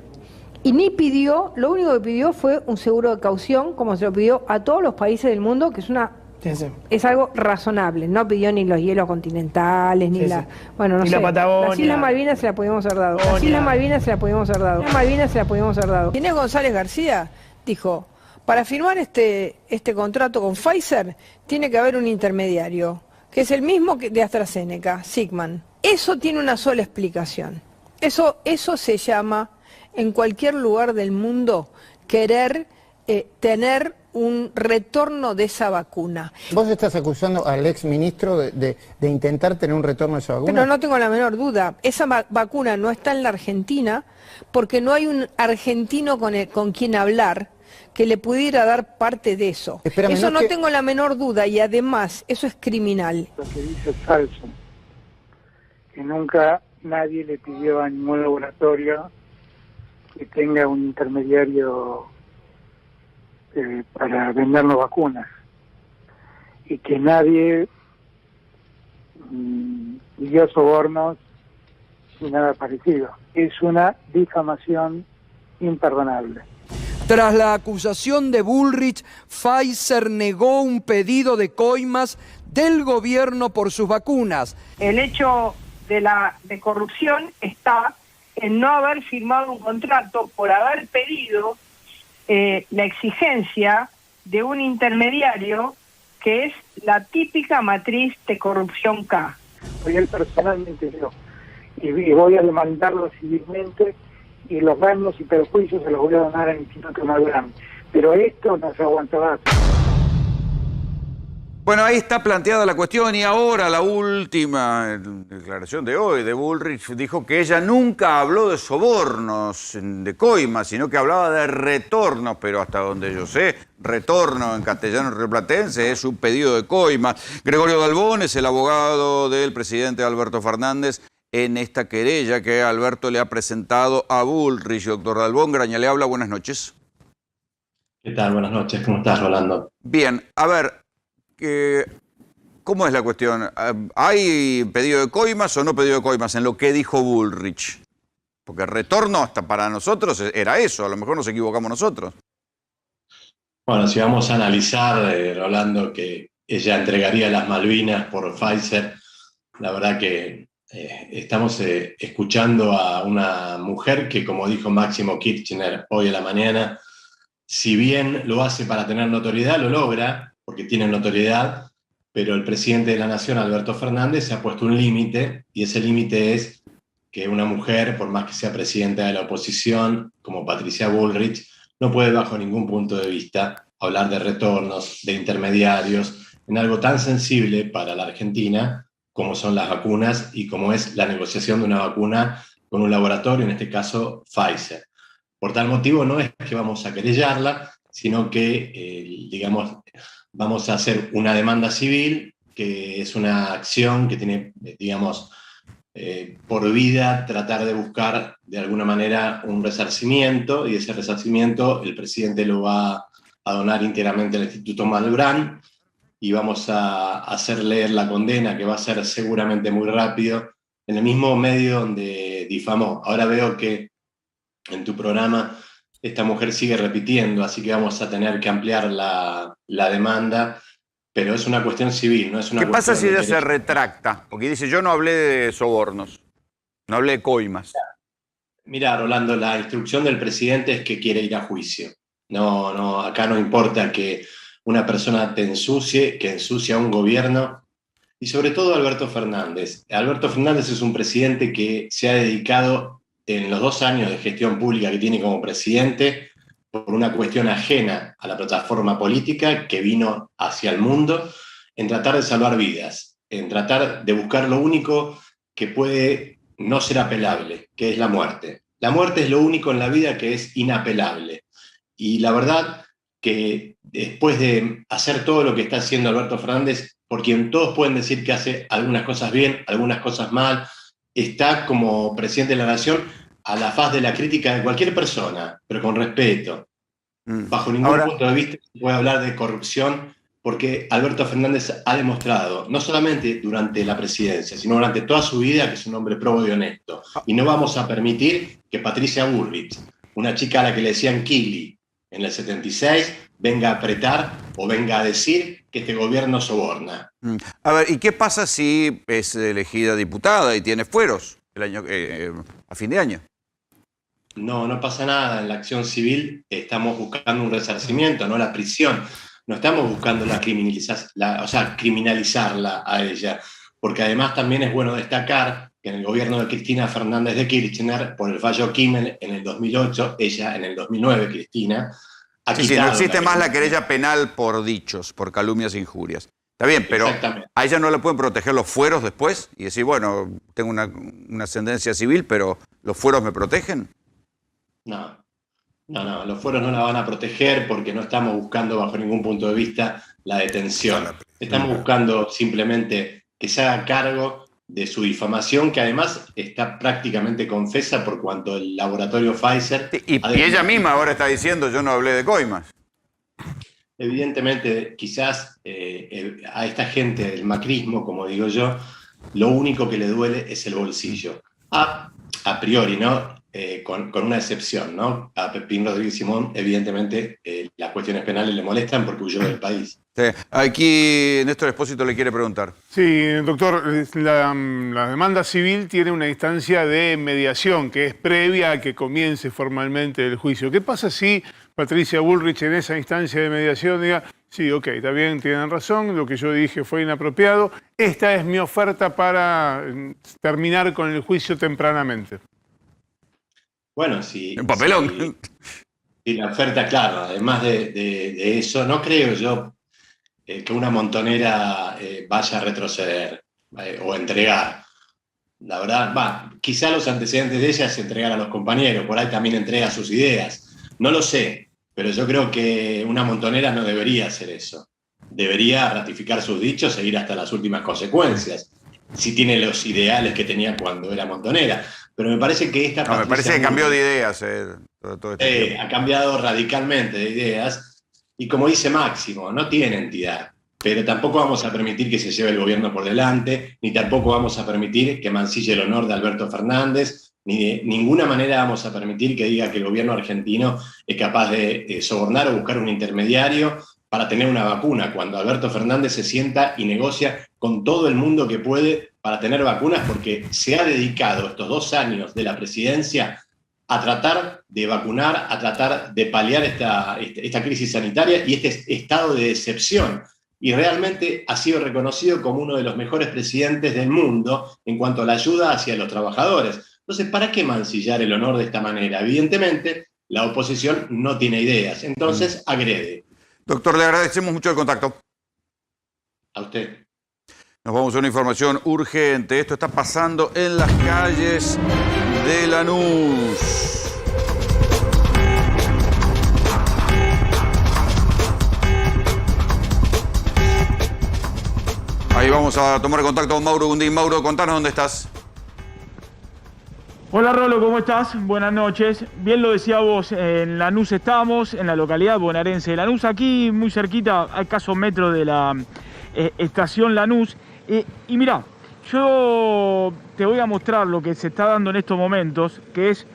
S21: y ni pidió, lo único que pidió fue un seguro de caución, como se lo pidió a todos los países del mundo, que es algo razonable. No pidió ni los hielos continentales, ni la Patagonia. Las Islas Malvinas se la pudimos haber dado. Las Islas Malvinas se la pudimos haber dado. Las Malvinas se la pudimos haber dado. Ginés González García dijo, para firmar este contrato con Pfizer, tiene que haber un intermediario, que es el mismo que de AstraZeneca, Sigman. Eso tiene una sola explicación. Eso se llama, en cualquier lugar del mundo, querer tener un retorno de esa vacuna.
S22: ¿Vos estás acusando al exministro de intentar tener un retorno de esa vacuna?
S21: Pero no tengo la menor duda. Esa vacuna no está en la Argentina porque no hay un argentino con quien hablar que le pudiera dar parte de eso.
S22: Espérame,
S21: eso no tengo la menor duda y además eso es criminal.
S8: Lo que dice es falso. Que nunca nadie le pidió a ningún laboratorio que tenga un intermediario para vendernos vacunas y que nadie dio sobornos y nada parecido. Es una difamación imperdonable.
S1: Tras la acusación de Bullrich, Pfizer negó un pedido de coimas del gobierno por sus vacunas.
S21: El hecho de corrupción está en no haber firmado un contrato por haber pedido la exigencia de un intermediario que es la típica matriz de corrupción K.
S8: Hoy él personalmente yo, y voy a demandarlo civilmente, y los daños y perjuicios se los voy a donar al Instituto Malbrán. Pero esto no se aguanta más.
S5: Bueno, ahí está planteada la cuestión y ahora la última declaración de hoy de Bullrich dijo que ella nunca habló de sobornos, de coimas, sino que hablaba de retornos, pero hasta donde yo sé, retorno en castellano rioplatense es un pedido de coimas. Gregorio Dalbón es el abogado del presidente Alberto Fernández en esta querella que Alberto le ha presentado a Bullrich. Doctor Dalbón, Graña le habla, buenas noches.
S2: ¿Qué tal? Buenas noches, ¿cómo estás, Rolando?
S5: Bien, a ver, ¿cómo es la cuestión? ¿Hay pedido de coimas o no pedido de coimas en lo que dijo Bullrich? Porque retorno hasta para nosotros era eso, a lo mejor nos equivocamos nosotros.
S2: Bueno, si vamos a analizar, Rolando, que ella entregaría las Malvinas por Pfizer, la verdad que estamos escuchando a una mujer que, como dijo Máximo Kirchner hoy a la mañana, si bien lo hace para tener notoriedad, lo logra, porque tiene notoriedad, pero el presidente de la Nación, Alberto Fernández, se ha puesto un límite, y ese límite es que una mujer, por más que sea presidenta de la oposición, como Patricia Bullrich, no puede bajo ningún punto de vista hablar de retornos, de intermediarios, en algo tan sensible para la Argentina como son las vacunas y como es la negociación de una vacuna con un laboratorio, en este caso Pfizer. Por tal motivo no es que vamos a querellarla, sino que, digamos, vamos a hacer una demanda civil, que es una acción que tiene, digamos, por vida tratar de buscar de alguna manera un resarcimiento, y ese resarcimiento el presidente lo va a donar íntegramente al Instituto Malbrán, y vamos a hacer leer la condena, que va a ser seguramente muy rápido, en el mismo medio donde difamó. Ahora veo que en tu programa esta mujer sigue repitiendo, así que vamos a tener que ampliar la demanda, pero es una cuestión civil, no es una cuestión...
S5: ¿Qué pasa si ella se retracta? Porque dice, yo no hablé de sobornos, no hablé de coimas.
S2: Mira, Rolando, la instrucción del presidente es que quiere ir a juicio. No, acá no importa que una persona te ensucie, que ensucia a un gobierno, y sobre todo Alberto Fernández. Alberto Fernández es un presidente que se ha dedicado en los 2 años de gestión pública que tiene como presidente, por una cuestión ajena a la plataforma política que vino hacia el mundo, en tratar de salvar vidas, en tratar de buscar lo único que puede no ser apelable, que es la muerte. La muerte es lo único en la vida que es inapelable. Y la verdad que después de hacer todo lo que está haciendo Alberto Fernández, por quien todos pueden decir que hace algunas cosas bien, algunas cosas mal, está como presidente de la Nación a la faz de la crítica de cualquier persona, pero con respeto. Bajo ningún punto de vista se puede hablar de corrupción, porque Alberto Fernández ha demostrado, no solamente durante la presidencia, sino durante toda su vida, que es un hombre probo y honesto. Y no vamos a permitir que Patricia Bullrich, una chica a la que le decían Kili en el 76, venga a apretar o venga a decir que este gobierno soborna.
S5: A ver, ¿y qué pasa si es elegida diputada y tiene fueros el año, a fin de año?
S2: No pasa nada. En la acción civil estamos buscando un resarcimiento, no la prisión. No estamos buscando criminalizarla a ella. Porque además también es bueno destacar que en el gobierno de Cristina Fernández de Kirchner, por el fallo Kimmel en el 2008, ella en el 2009, Cristina,
S5: sí, no existe más la querella penal por dichos, por calumnias e injurias. Está bien, pero a ella no le pueden proteger los fueros después y decir, bueno, tengo una ascendencia civil, pero ¿los fueros me protegen?
S2: No, los fueros no la van a proteger porque no estamos buscando bajo ningún punto de vista la detención. Estamos buscando simplemente que se haga cargo de su difamación, que además está prácticamente confesa por cuanto el laboratorio Pfizer...
S5: Y ella misma ahora está diciendo, yo no hablé de coimas.
S2: Evidentemente, quizás a esta gente del macrismo, como digo yo, lo único que le duele es el bolsillo. A priori, ¿no? Con una excepción, ¿no? A Pepín Rodríguez Simón, evidentemente, las cuestiones penales le molestan porque huyó del país.
S5: Sí. Aquí Néstor Espósito le quiere preguntar.
S18: Sí, doctor, la demanda civil tiene una instancia de mediación que es previa a que comience formalmente el juicio. ¿Qué pasa si Patricia Bullrich en esa instancia de mediación diga, sí, ok, está bien, tienen razón, lo que yo dije fue inapropiado, esta es mi oferta para terminar con el juicio tempranamente?
S2: Bueno, si...
S5: Un papelón.
S2: Si la oferta, claro, además de eso, no creo yo que una montonera vaya a retroceder o entregar. La verdad, quizá los antecedentes de ella es entregar a los compañeros, por ahí también entrega sus ideas. No lo sé, pero yo creo que una montonera no debería hacer eso. Debería ratificar sus dichos, seguir hasta las últimas consecuencias, si tiene los ideales que tenía cuando era montonera. Pero me parece que esta...
S5: No, me parece que cambió de ideas. Todo este
S2: ha cambiado radicalmente de ideas. Y como dice Máximo, no tiene entidad. Pero tampoco vamos a permitir que se lleve el gobierno por delante, ni tampoco vamos a permitir que mancille el honor de Alberto Fernández, ni de ninguna manera vamos a permitir que diga que el gobierno argentino es capaz de sobornar o buscar un intermediario para tener una vacuna, cuando Alberto Fernández se sienta y negocia con todo el mundo que puede para tener vacunas, porque se ha dedicado estos 2 años de la presidencia a tratar de vacunar, a tratar de paliar esta crisis sanitaria y este estado de decepción. Y realmente ha sido reconocido como uno de los mejores presidentes del mundo en cuanto a la ayuda hacia los trabajadores. Entonces, ¿para qué mancillar el honor de esta manera? Evidentemente, la oposición no tiene ideas, entonces agrede.
S5: Doctor, le agradecemos mucho el contacto.
S2: A usted.
S5: Nos vamos a una información urgente. Esto está pasando en las calles de Lanús. Ahí vamos a tomar contacto con Mauro Gundín. Mauro, contanos dónde estás.
S3: Hola Rolo, ¿cómo estás? Buenas noches. Bien lo decía vos, en Lanús estamos, en la localidad bonaerense de Lanús, aquí muy cerquita, a escasos metros de la estación Lanús. Y mirá, yo te voy a mostrar lo que se está dando en estos momentos, que es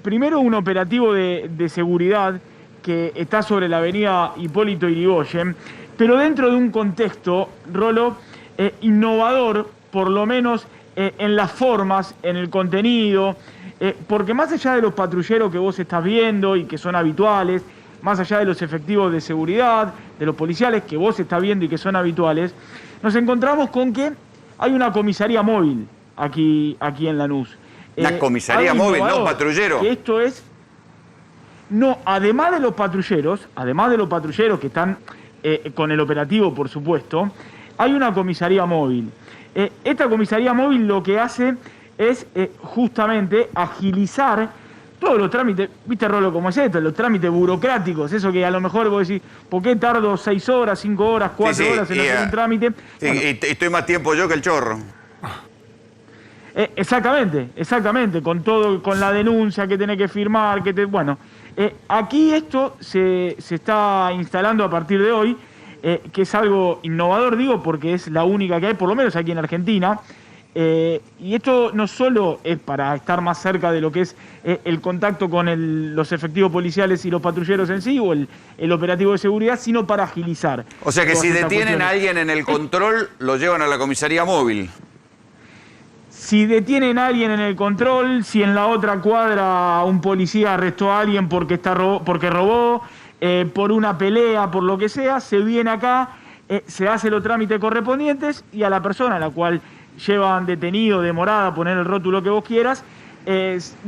S3: primero un operativo de seguridad que está sobre la avenida Hipólito Yrigoyen, pero dentro de un contexto, Rolo, innovador, por lo menos en las formas, en el contenido, porque más allá de los patrulleros que vos estás viendo y que son habituales, más allá de los efectivos de seguridad, de los policiales que vos estás viendo y que son habituales, nos encontramos con que hay una comisaría móvil aquí en Lanús.
S5: Una comisaría móvil, no patrullero.
S3: Que esto es... No, además de los patrulleros que están con el operativo, por supuesto, hay una comisaría móvil. Esta comisaría móvil lo que hace es justamente agilizar todos los trámites, viste Rolo cómo es esto, los trámites burocráticos, eso que a lo mejor vos decís, ¿por qué tardo 6 horas, 5 horas, 4 horas en hacer un trámite?
S5: Sí, bueno, y estoy más tiempo yo que el chorro.
S3: Exactamente, con todo, con la denuncia que tenés que firmar, bueno, aquí esto se está instalando a partir de hoy, que es algo innovador, digo, porque es la única que hay, por lo menos aquí en Argentina, y esto no solo es para estar más cerca de lo que es el contacto con los efectivos policiales y los patrulleros en sí, o el operativo de seguridad, sino para agilizar.
S5: O sea que si detienen a alguien en el control, lo llevan a la comisaría móvil.
S3: Si detienen a alguien en el control, si en la otra cuadra un policía arrestó a alguien porque robó, por una pelea, por lo que sea, se viene acá, se hace los trámites correspondientes y a la persona a la cual llevan detenido, demorada, poner el rótulo que vos quieras,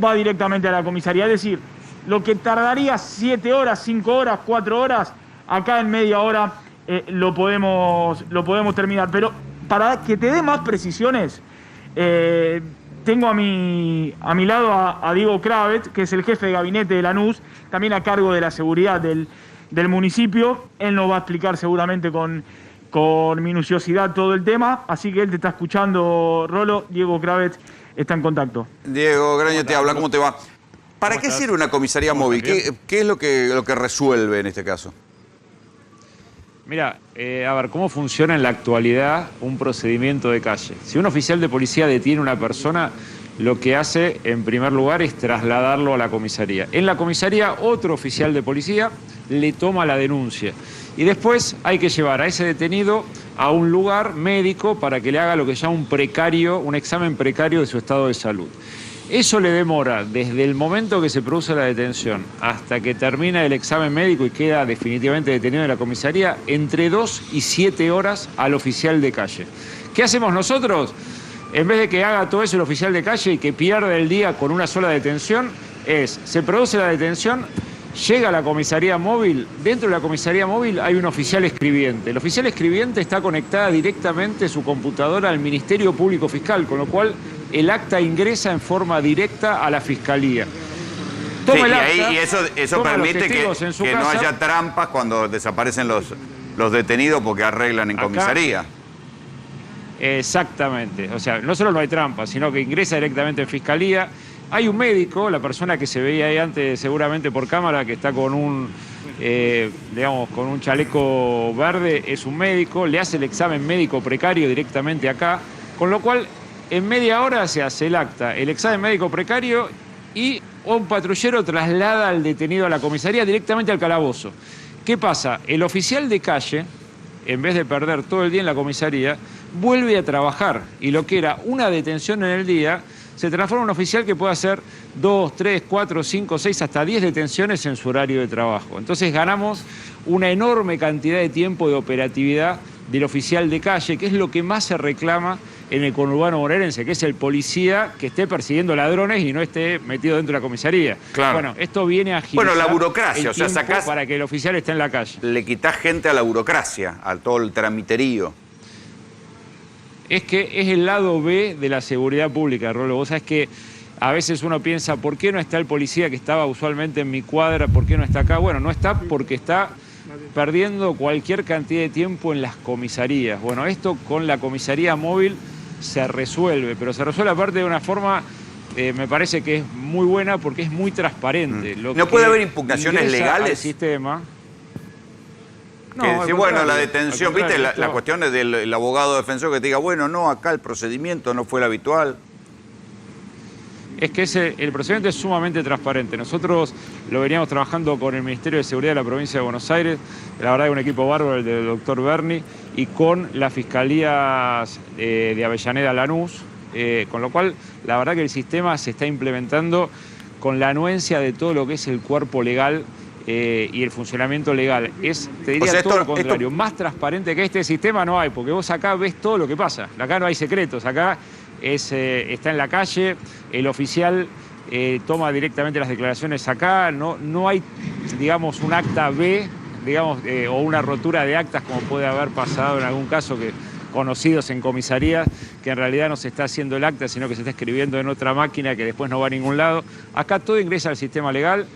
S3: va directamente a la comisaría. Es decir, lo que tardaría 7 horas, 5 horas, 4 horas, acá en media hora lo podemos terminar. Pero para que te dé más precisiones, tengo a mi lado a Diego Kravet, que es el jefe de gabinete de Lanús, también a cargo de la seguridad del municipio. Él nos va a explicar seguramente con minuciosidad todo el tema, así que él te está escuchando, Rolo. Diego Kravet está en contacto.
S5: Diego Graña te habla, ¿cómo te va? ¿Para qué sirve una comisaría móvil? ¿Qué es lo que resuelve en este caso?
S4: Mira, a ver, ¿cómo funciona en la actualidad un procedimiento de calle? Si un oficial de policía detiene a una persona, lo que hace, en primer lugar, es trasladarlo a la comisaría. En la comisaría, otro oficial de policía le toma la denuncia. Y después hay que llevar a ese detenido a un lugar médico para que le haga lo que se llama un examen precario de su estado de salud. Eso le demora desde el momento que se produce la detención hasta que termina el examen médico y queda definitivamente detenido en la comisaría, entre 2 y 7 horas al oficial de calle. ¿Qué hacemos nosotros? En vez de que haga todo eso el oficial de calle y que pierda el día con una sola detención, se produce la detención, llega a la comisaría móvil, dentro de la comisaría móvil hay un oficial escribiente. El oficial escribiente está conectada directamente su computadora al Ministerio Público Fiscal, con lo cual el acta ingresa en forma directa a la Fiscalía.
S5: Toma el acta, y eso permite que no haya trampas cuando desaparecen los detenidos porque arreglan en comisaría.
S4: Exactamente. O sea, no solo no hay trampas, sino que ingresa directamente en Fiscalía. Hay un médico, la persona que se veía ahí antes seguramente por cámara, que está con un chaleco verde, es un médico, le hace el examen médico precario directamente acá, con lo cual en media hora se hace el acta, el examen médico precario y un patrullero traslada al detenido a la comisaría directamente al calabozo. ¿Qué pasa? El oficial de calle, en vez de perder todo el día en la comisaría, vuelve a trabajar y lo que era una detención en el día se transforma en un oficial que puede hacer 2, 3, 4, 5, 6, hasta 10 detenciones en su horario de trabajo. Entonces ganamos una enorme cantidad de tiempo de operatividad del oficial de calle, que es lo que más se reclama en el conurbano bonaerense, que es el policía que esté persiguiendo ladrones y no esté metido dentro de la comisaría.
S5: Claro.
S4: Bueno, esto viene a agilizar
S5: la burocracia,
S4: el tiempo para que el oficial esté en la calle.
S5: Le quitás gente a la burocracia, a todo el tramiterío.
S4: Es que es el lado B de la seguridad pública, Rolo. Vos sabés que a veces uno piensa, ¿por qué no está el policía que estaba usualmente en mi cuadra? ¿Por qué no está acá? Bueno, no está porque está perdiendo cualquier cantidad de tiempo en las comisarías. Bueno, esto con la comisaría móvil se resuelve, pero se resuelve aparte de una forma, me parece que es muy buena porque es muy transparente.
S5: ¿No puede haber impugnaciones legales?
S4: Al sistema.
S5: No, bueno, la detención, ¿viste? La cuestión es del abogado defensor que te diga, bueno, no, acá el procedimiento no fue el habitual.
S4: Es que el procedimiento es sumamente transparente. Nosotros lo veníamos trabajando con el Ministerio de Seguridad de la provincia de Buenos Aires, la verdad que un equipo bárbaro, el del doctor Berni, y con las fiscalías de Avellaneda, Lanús, con lo cual la verdad que el sistema se está implementando con la anuencia de todo lo que es el cuerpo legal y el funcionamiento legal. Te diría todo lo contrario, más transparente que este sistema no hay, porque vos acá ves todo lo que pasa, acá no hay secretos, acá está en la calle, el oficial toma directamente las declaraciones acá, no hay, digamos, un acta B, digamos, o una rotura de actas como puede haber pasado en algún caso conocidos en comisarías, que en realidad no se está haciendo el acta, sino que se está escribiendo en otra máquina que después no va a ningún lado. Acá todo ingresa al sistema legal,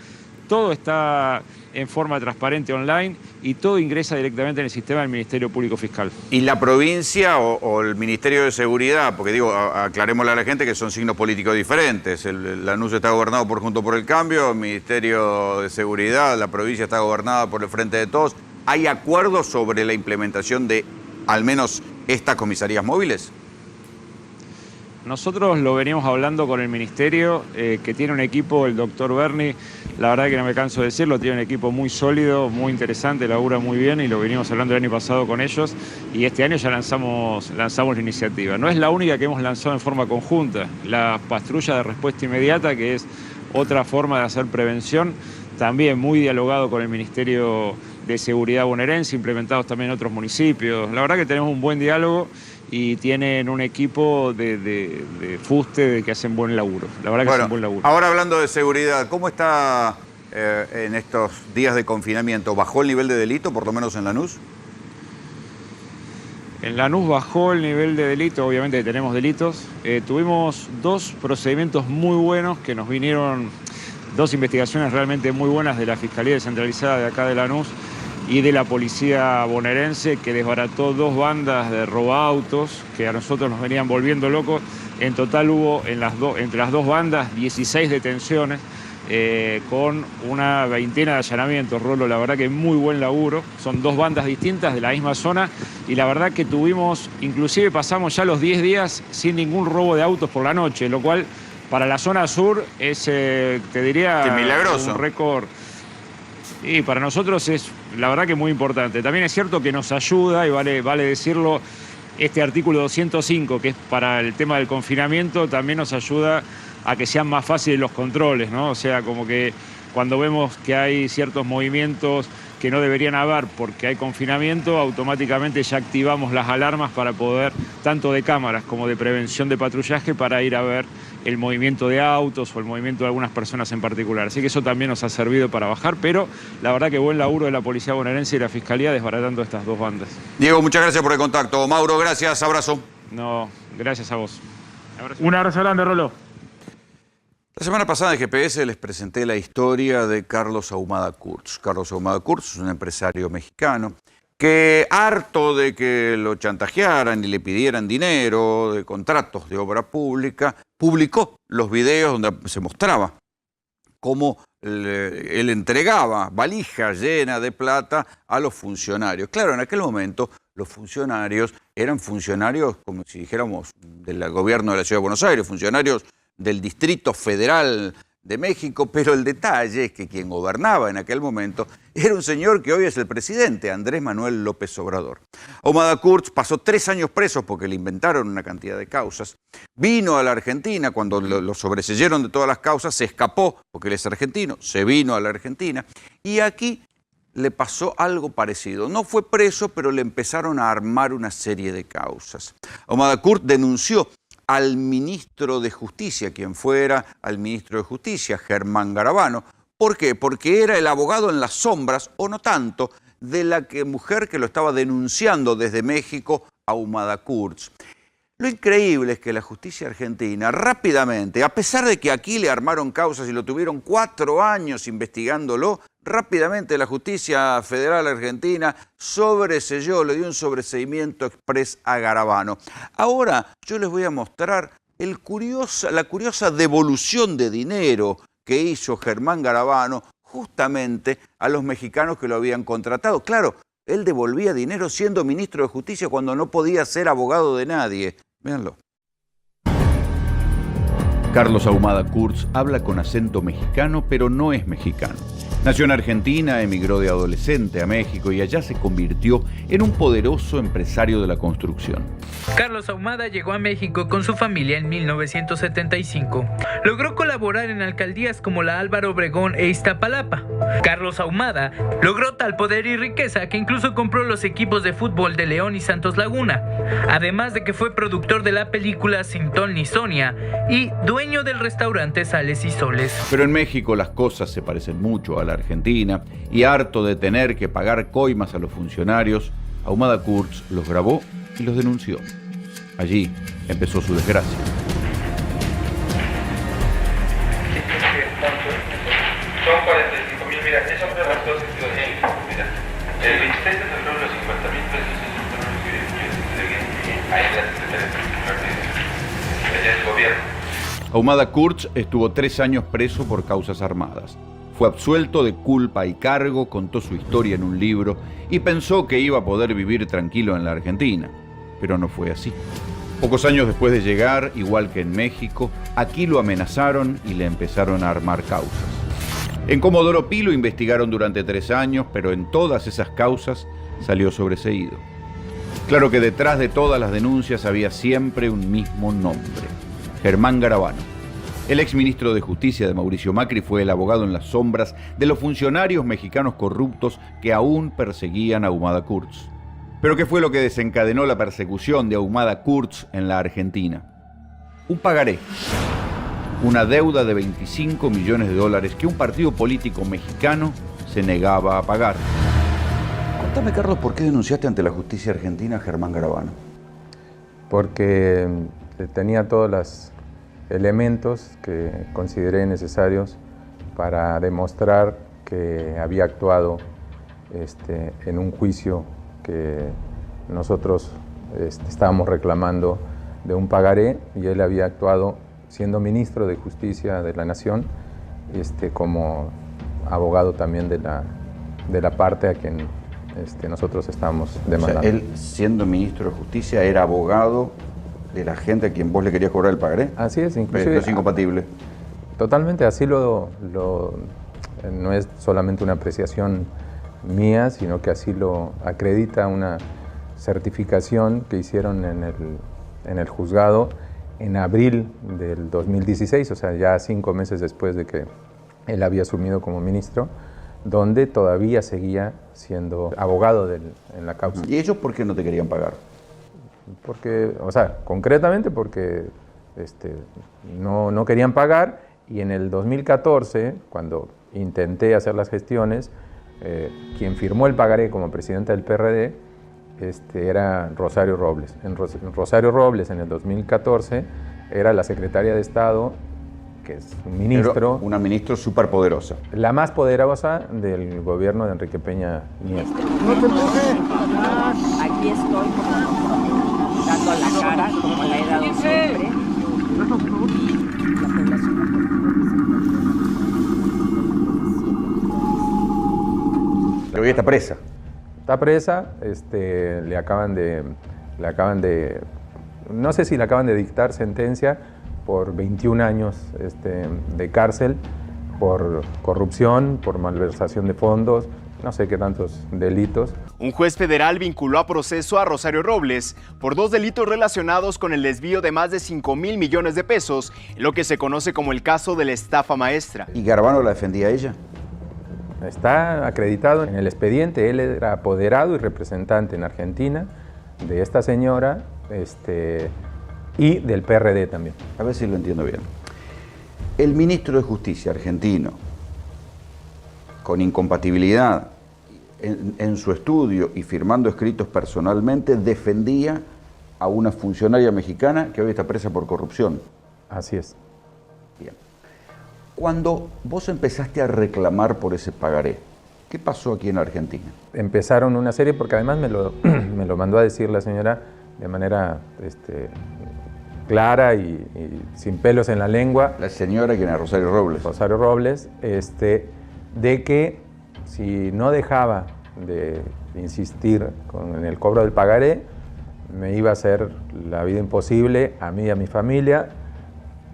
S4: todo está en forma transparente online y todo ingresa directamente en el sistema del Ministerio Público Fiscal.
S5: ¿Y la provincia o el Ministerio de Seguridad? Porque digo, aclarémosle a la gente que son signos políticos diferentes. Lanús está gobernado por Juntos por el Cambio, el Ministerio de Seguridad, la provincia está gobernada por el Frente de Todos. ¿Hay acuerdos sobre la implementación de al menos estas comisarías móviles?
S4: Nosotros lo venimos hablando con el Ministerio, que tiene un equipo, el doctor Berni, la verdad que no me canso de decirlo, tiene un equipo muy sólido, muy interesante, labura muy bien y lo venimos hablando el año pasado con ellos y este año ya lanzamos la iniciativa. No es la única que hemos lanzado en forma conjunta, la patrulla de respuesta inmediata, que es otra forma de hacer prevención, también muy dialogado con el Ministerio de Seguridad bonaerense, implementados también en otros municipios. La verdad que tenemos un buen diálogo y tienen un equipo de fuste de que hacen buen laburo. La verdad que hacen buen laburo.
S5: Ahora hablando de seguridad, ¿cómo está en estos días de confinamiento? ¿Bajó el nivel de delito, por lo menos en Lanús?
S4: En Lanús bajó el nivel de delito, obviamente tenemos delitos. Tuvimos 2 procedimientos muy buenos que nos vinieron, 2 investigaciones realmente muy buenas de la Fiscalía Descentralizada de acá de Lanús y de la policía bonaerense, que desbarató 2 bandas de robaautos que a nosotros nos venían volviendo locos. En total hubo entre las 2 bandas 16 detenciones. con una 20 de allanamientos, Rolo. La verdad que muy buen laburo. Son 2 bandas distintas de la misma zona y la verdad que tuvimos, inclusive pasamos ya los 10 días sin ningún robo de autos por la noche, lo cual para la zona sur es, te diría,
S5: qué milagroso,
S4: un récord. Y para nosotros es, la verdad que muy importante. También es cierto que nos ayuda, y vale decirlo, este artículo 205, que es para el tema del confinamiento, también nos ayuda a que sean más fáciles los controles, ¿no? O sea, como que cuando vemos que hay ciertos movimientos que no deberían haber porque hay confinamiento, automáticamente ya activamos las alarmas para poder, tanto de cámaras como de prevención de patrullaje, para ir a ver el movimiento de autos o el movimiento de algunas personas en particular. Así que eso también nos ha servido para bajar, pero la verdad que buen laburo de la Policía Bonaerense y la Fiscalía desbaratando estas 2 bandas.
S5: Diego, muchas gracias por el contacto. Mauro, gracias, abrazo.
S4: No, gracias a vos.
S3: Un abrazo grande, Rolo.
S5: La semana pasada en GPS les presenté la historia de Carlos Ahumada Kurz. Carlos Ahumada Kurz es un empresario mexicano que, harto de que lo chantajearan y le pidieran dinero de contratos de obra pública, publicó los videos donde se mostraba cómo él entregaba valijas llenas de plata a los funcionarios. Claro, en aquel momento los funcionarios eran funcionarios, como si dijéramos, del gobierno de la Ciudad de Buenos Aires, funcionarios del Distrito Federal de México, pero el detalle es que quien gobernaba en aquel momento era un señor que hoy es el presidente, Andrés Manuel López Obrador. Ahumada Kurz pasó 3 años preso porque le inventaron una cantidad de causas. Vino a la Argentina, cuando lo sobreseyeron de todas las causas, se escapó, porque él es argentino, se vino a la Argentina, y aquí le pasó algo parecido. No fue preso, pero le empezaron a armar una serie de causas. Ahumada Kurz denunció al ministro de Justicia, quien fuera al ministro de Justicia, Germán Garabano. ¿Por qué? Porque era el abogado en las sombras, o no tanto, de la mujer que lo estaba denunciando desde México, Ahumada Kurz. Lo increíble es que la justicia argentina rápidamente, a pesar de que aquí le armaron causas y lo tuvieron 4 años investigándolo, rápidamente la justicia federal argentina sobreseyó, le dio un sobreseimiento exprés a Garabano. Ahora yo les voy a mostrar la curiosa devolución de dinero que hizo Germán Garabano justamente a los mexicanos que lo habían contratado. Claro, él devolvía dinero siendo ministro de Justicia cuando no podía ser abogado de nadie. Véanlo.
S6: Carlos Ahumada Kurz habla con acento mexicano, pero no es mexicano. Nació en Argentina, emigró de adolescente a México y allá se convirtió en un poderoso empresario de la construcción.
S7: Carlos Ahumada llegó a México con su familia en 1975. Logró colaborar en alcaldías como la Álvaro Obregón e Iztapalapa. Carlos Ahumada logró tal poder y riqueza que incluso compró los equipos de fútbol de León y Santos Laguna, además de que fue productor de la película Sin Ton ni Sonia y dueño del restaurante Sales y Soles.
S6: Pero en México las cosas se parecen mucho a la Argentina y harto de tener que pagar coimas a los funcionarios, Ahumada Kurz los grabó y los denunció. Allí empezó su desgracia.
S23: Son 45.000, mira, esas son las cosas que yo digo, mira, el 26 de febrero los 50.000 pesos ahí en la Secretaría del Gobierno.
S6: Ahumada Kurz estuvo 3 años preso por causas armadas. Fue absuelto de culpa y cargo, contó su historia en un libro y pensó que iba a poder vivir tranquilo en la Argentina. Pero no fue así. Pocos años después de llegar, igual que en México, aquí lo amenazaron y le empezaron a armar causas. En Comodoro Pi lo investigaron durante 3 años, pero en todas esas causas salió sobreseído. Claro que detrás de todas las denuncias había siempre un mismo nombre: Germán Garabano. El exministro de Justicia de Mauricio Macri fue el abogado en las sombras de los funcionarios mexicanos corruptos que aún perseguían a Ahumada Kurz. Pero ¿qué fue lo que desencadenó la persecución de Ahumada Kurz en la Argentina? Un pagaré. Una deuda de $25 millones que un partido político mexicano se negaba a pagar.
S5: Contame, Carlos, ¿por qué denunciaste ante la justicia argentina a Germán Garabano?
S24: Porque tenía todos los elementos que consideré necesarios para demostrar que había actuado en un juicio que nosotros estábamos reclamando de un pagaré, y él había actuado siendo ministro de Justicia de la Nación como abogado también de la parte a quien nosotros estamos demandando.
S5: O sea, él, siendo ministro de Justicia, era abogado de la gente a quien vos le querías cobrar el pagaré.
S24: Así es, inclusive.
S5: Esto es incompatible.
S24: Totalmente, así no es solamente una apreciación mía, sino que así lo acredita una certificación que hicieron en el juzgado en abril del 2016, o sea, ya 5 meses después de que él había asumido como ministro, donde todavía seguía siendo abogado en la causa.
S5: ¿Y ellos por qué no te querían pagar?
S24: Porque, o sea, concretamente porque no querían pagar, y en el 2014, cuando intenté hacer las gestiones, quien firmó el pagaré como presidenta del PRD era Rosario Robles. Rosario Robles en el 2014 era la secretaria de Estado, que es un ministro.
S5: Pero una ministra súper poderosa.
S24: La más poderosa del gobierno de Enrique Peña Nieto.
S9: No te empujes. Aquí estoy dando la cara como la he dado siempre.
S5: Pero ella está presa.
S24: Está presa, le acaban de, no sé si le acaban de dictar sentencia por 21 años de cárcel, por corrupción, por malversación de fondos, no sé qué tantos delitos.
S10: Un juez federal vinculó a proceso a Rosario Robles por 2 delitos relacionados con el desvío de más de 5.000 millones de pesos, en lo que se conoce como el caso de la estafa maestra.
S5: ¿Y Garabano la defendía a ella?
S24: Está acreditado en el expediente, él era apoderado y representante en Argentina de esta señora y del PRD también.
S5: A ver si lo entiendo bien. El ministro de Justicia argentino, con incompatibilidad en su estudio y firmando escritos personalmente, defendía a una funcionaria mexicana que hoy está presa por corrupción.
S24: Así es.
S5: Bien. Cuando vos empezaste a reclamar por ese pagaré, ¿qué pasó aquí en Argentina?
S24: Empezaron una serie, porque además me lo mandó a decir la señora de manera clara y sin pelos en la lengua.
S5: La señora, ¿quién era? Rosario Robles.
S24: Rosario Robles, de que si no dejaba de insistir en el cobro del pagaré, me iba a hacer la vida imposible a mí y a mi familia,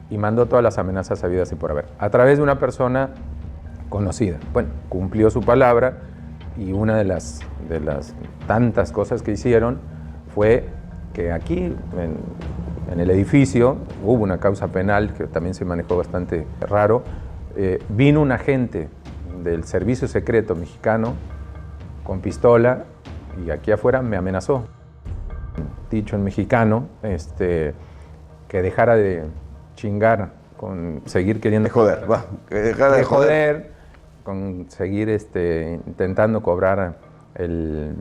S24: y mandó todas las amenazas habidas y por haber, a través de una persona conocida. Bueno, cumplió su palabra, y una de las tantas cosas que hicieron fue que aquí, en el edificio, hubo una causa penal que también se manejó bastante raro. Vino un agente del Servicio Secreto Mexicano con pistola y aquí afuera me amenazó. Dicho en mexicano, que dejara de chingar con seguir queriendo...
S5: De joder, va. Que dejara de joder.
S24: Con seguir intentando cobrar el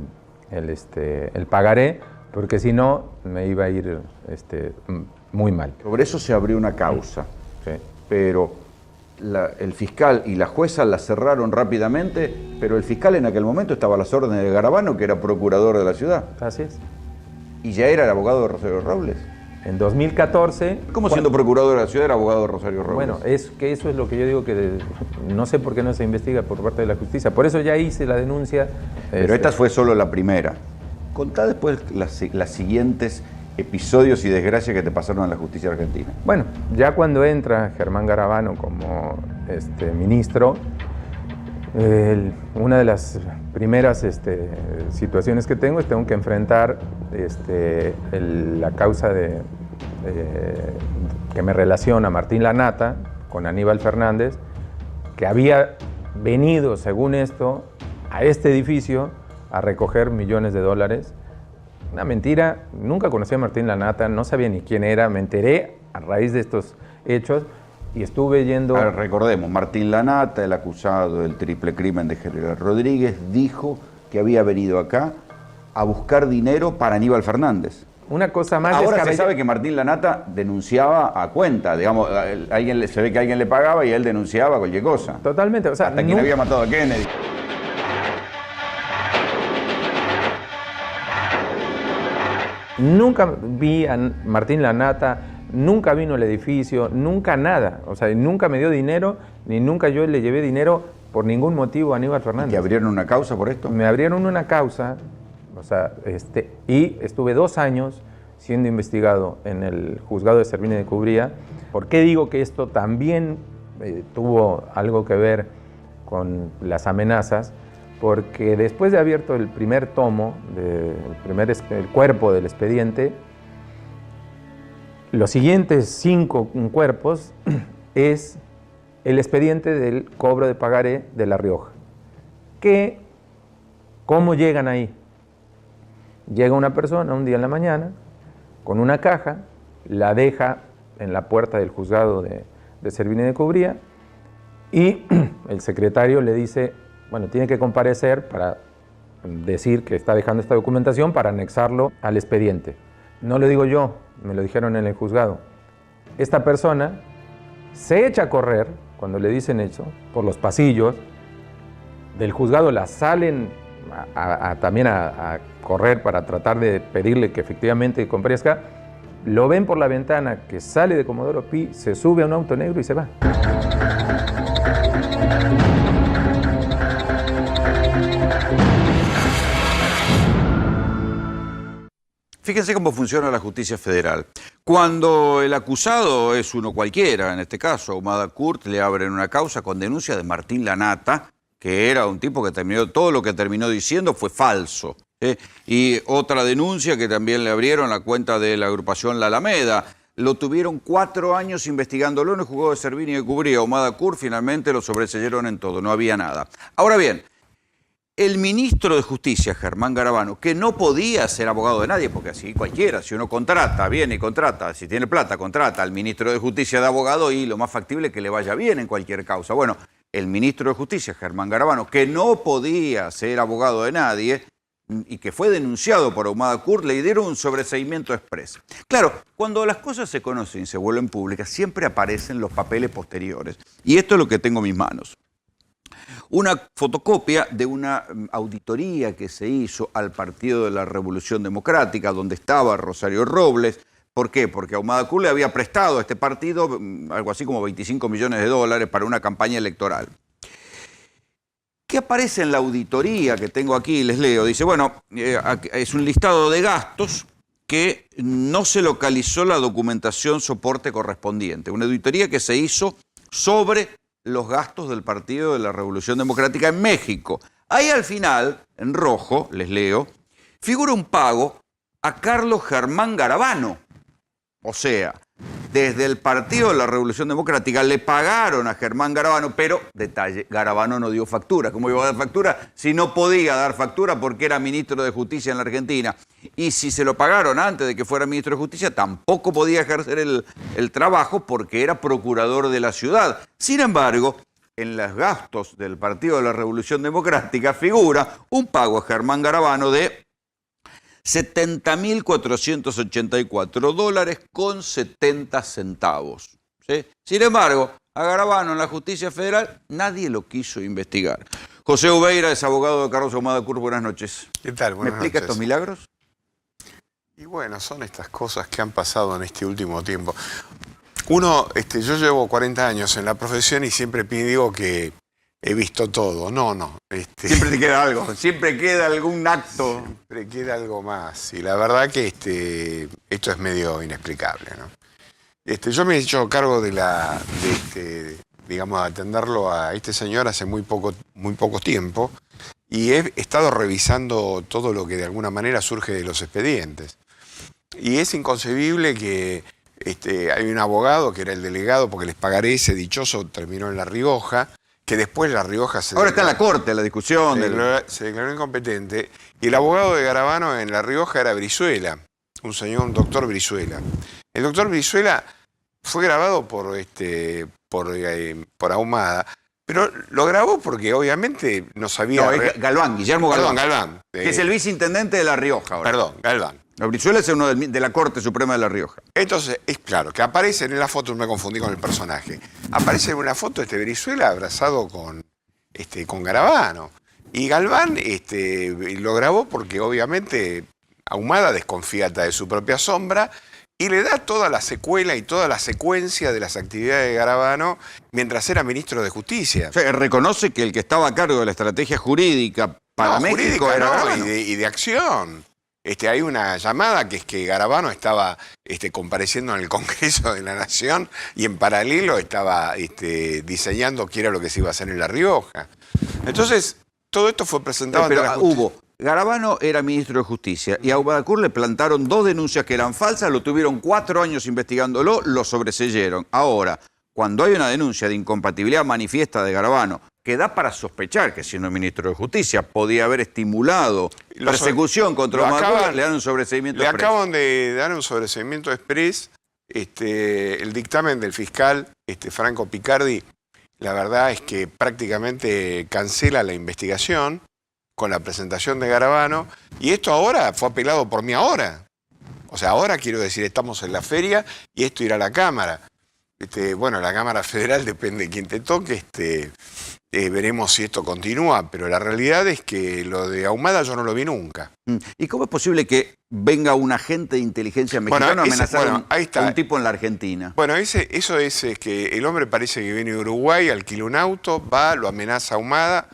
S24: pagaré, porque si no me iba a ir muy mal.
S5: Sobre eso se abrió una causa,
S24: sí.
S5: Pero el fiscal y la jueza la cerraron rápidamente, pero el fiscal en aquel momento estaba a las órdenes de Garabano, que era procurador de la ciudad.
S24: Así es.
S5: Y ya era el abogado de Rosario Robles.
S24: En 2014...
S5: ¿Cómo siendo procurador de la ciudad era abogado de Rosario Robles?
S24: Bueno, es que eso es lo que yo digo, que no sé por qué no se investiga por parte de la justicia. Por eso ya hice la denuncia.
S5: Pero esta fue solo la primera. Contá después las siguientes episodios y desgracias que te pasaron en la justicia argentina.
S24: Bueno, ya cuando entra Germán Garabano como ministro, una de las primeras situaciones que tengo es que enfrentar la causa que me relaciona Martín Lanata con Aníbal Fernández, que había venido, según esto, a este edificio a recoger millones de dólares. Una mentira, nunca conocí a Martín Lanata, no sabía ni quién era, me enteré a raíz de estos hechos y estuve yendo...
S5: Ahora, recordemos, Martín Lanata, el acusado del triple crimen de General Rodríguez, dijo que había venido acá a buscar dinero para Aníbal Fernández.
S24: Una cosa más...
S5: Ahora se sabe que Martín Lanata denunciaba a cuenta, digamos, se ve que alguien le pagaba y él denunciaba cualquier cosa.
S24: Totalmente, o sea...
S5: Hasta quien había matado a Kennedy.
S24: Nunca vi a Martín Lanata nunca vino al edificio, nunca nada. O sea, nunca me dio dinero, ni nunca yo le llevé dinero por ningún motivo a Aníbal Fernández.
S6: ¿Te abrieron una causa por esto?
S24: Me abrieron una causa, o sea, y estuve 2 años siendo investigado en el juzgado de Servini de Cubría. ¿Por qué digo que esto también tuvo algo que ver con las amenazas? Porque después de abierto el primer tomo, el cuerpo del expediente, los siguientes 5 cuerpos es el expediente del cobro de pagaré de La Rioja. ¿Cómo llegan ahí? Llega una persona un día en la mañana con una caja, la deja en la puerta del juzgado de Servini de Cubría y el secretario le dice, bueno, tiene que comparecer para decir que está dejando esta documentación para anexarlo al expediente. No lo digo yo, me lo dijeron en el juzgado. Esta persona se echa a correr, cuando le dicen eso, por los pasillos del juzgado, la salen también a correr para tratar de pedirle que efectivamente comparezca. Lo ven por la ventana que sale de Comodoro Pi, se sube a un auto negro y se va.
S5: Fíjense cómo funciona la justicia federal. Cuando el acusado es uno cualquiera, en este caso Ahumada Kurt, le abren una causa con denuncia de Martín Lanata, que era un tipo que terminó, todo lo que terminó diciendo fue falso. Y otra denuncia que también le abrieron la cuenta de la agrupación La Alameda. Lo tuvieron 4 años investigándolo en el juzgado de Servini de Cubría. Ahumada Kurt finalmente lo sobreseyeron en todo, no había nada. Ahora bien, el ministro de Justicia, Germán Garabano, que no podía ser abogado de nadie, porque así cualquiera, si uno contrata, viene y contrata, si tiene plata, contrata al ministro de Justicia de abogado y lo más factible es que le vaya bien en cualquier causa. Bueno, el ministro de Justicia, Germán Garabano, que no podía ser abogado de nadie y que fue denunciado por Ahumada Kurt, le dieron un sobreseimiento express. Claro, cuando las cosas se conocen y se vuelven públicas, siempre aparecen los papeles posteriores. Y esto es lo que tengo en mis manos. Una fotocopia de una auditoría que se hizo al Partido de la Revolución Democrática, donde estaba Rosario Robles. ¿Por qué? Porque Ahumada Kurt le había prestado a este partido algo así como 25 millones de dólares para una campaña electoral. ¿Qué aparece en la auditoría que tengo aquí? Les leo. Dice, bueno, es un listado de gastos que no se localizó la documentación soporte correspondiente. Una auditoría que se hizo sobre los gastos del Partido de la Revolución Democrática en México. Ahí al final, en rojo, les leo, figura un pago a Carlos Germán Garabano. O sea, desde el Partido de la Revolución Democrática le pagaron a Germán Garabano, pero, detalle, Garabano no dio factura. ¿Cómo iba a dar factura? Si no podía dar factura porque era ministro de Justicia en la Argentina. Y si se lo pagaron antes de que fuera ministro de Justicia, tampoco podía ejercer el trabajo porque era procurador de la ciudad. Sin embargo, en los gastos del Partido de la Revolución Democrática figura un pago a Germán Garabano de $70.484.70. ¿Sí? Sin embargo, a Garabano en la justicia federal nadie lo quiso investigar. José Ubeira es abogado de Carlos Ahumada Kurt. Buenas noches.
S11: ¿Qué tal? Buenas
S5: ¿Me explica
S11: noches.
S5: estos milagros?
S11: Y bueno, son estas cosas que han pasado en este último tiempo. Uno, yo llevo 40 años en la profesión y siempre digo que he visto todo. No.
S5: Siempre te queda algo, siempre queda algún acto.
S11: Siempre queda algo más. Y la verdad que esto es medio inexplicable, ¿no? Yo me he hecho cargo digamos, de atenderlo a este señor hace muy poco tiempo y he estado revisando todo lo que de alguna manera surge de los expedientes. Y es inconcebible que hay un abogado que era el delegado, porque les pagaré, ese dichoso terminó en La Rioja, que después La Rioja se
S5: Ahora está en la corte la discusión.
S11: Se declaró incompetente. Y el abogado de Garabano en La Rioja era Brizuela, un doctor Brizuela. El doctor Brizuela fue grabado por Ahumada, pero lo grabó porque obviamente no sabía...
S5: No, es Galván, Guillermo Galván.
S11: Perdón, Galván.
S5: Que es el viceintendente de La Rioja ahora.
S11: Perdón, Galván.
S5: Brizuela es uno de la Corte Suprema de La Rioja.
S11: Entonces, es claro, que aparece en la foto, me confundí con el personaje, aparece en una foto Brizuela abrazado con Garabano. Y Galván lo grabó porque obviamente Ahumada desconfía hasta de su propia sombra y le da toda la secuela y toda la secuencia de las actividades de Garabano mientras era ministro de Justicia.
S5: O sea, reconoce que el que estaba a cargo de la estrategia jurídica para México era Garabano.
S11: y de acción. Hay una llamada que es que Garabano estaba compareciendo en el Congreso de la Nación y en paralelo estaba diseñando qué era lo que se iba a hacer en La Rioja. Entonces, todo esto fue presentado ante la justicia.
S5: Garabano era ministro de Justicia y a Humada Kurth le plantaron 2 denuncias que eran falsas, lo tuvieron 4 años investigándolo, lo sobreseyeron. Ahora, cuando hay una denuncia de incompatibilidad manifiesta de Garabano, que da para sospechar que siendo ministro de Justicia podía haber estimulado persecución contra Humada Kurth, le dan un sobreseimiento express.
S11: Le acaban de dar un sobreseimiento express. El dictamen del fiscal Franco Picardi, la verdad es que prácticamente cancela la investigación con la presentación de Garabano, y esto ahora fue apelado por mí ahora. O sea, ahora quiero decir, estamos en la feria y esto irá a la Cámara. Bueno, la Cámara Federal depende de quién te toque, veremos si esto continúa, pero la realidad es que lo de Ahumada yo no lo vi nunca.
S5: ¿Y cómo es posible que venga un agente de inteligencia mexicano a amenazar a un tipo en la Argentina?
S11: Bueno, eso es que el hombre parece que viene de Uruguay, alquila un auto, va, lo amenaza a Ahumada,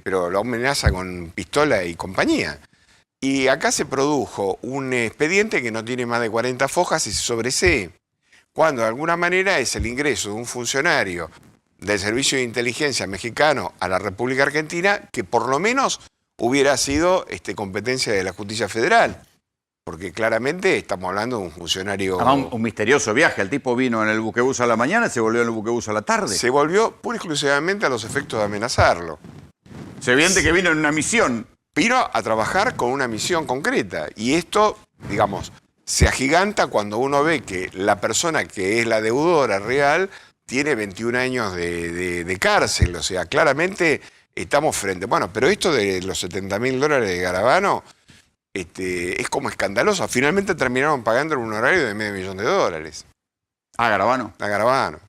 S11: pero lo amenaza con pistola y compañía. Y acá se produjo un expediente que no tiene más de 40 fojas y se sobresee, cuando de alguna manera es el ingreso de un funcionario del Servicio de Inteligencia mexicano a la República Argentina que por lo menos hubiera sido competencia de la Justicia Federal. Porque claramente estamos hablando de un funcionario...
S5: Un misterioso viaje. El tipo vino en el buquebús a la mañana y se volvió en el buquebús a la tarde.
S11: Se volvió pura y exclusivamente a los efectos de amenazarlo.
S5: Se evidente que vino en una misión.
S11: Vino a trabajar con una misión concreta. Y esto, digamos, se agiganta cuando uno ve que la persona que es la deudora real tiene 21 años de cárcel. O sea, claramente estamos frente... Bueno, pero esto de los $70.000 de Garabano... es como escandaloso. Finalmente terminaron pagando un horario de $500.000.
S5: ¿A Garabano?
S11: A Garabano.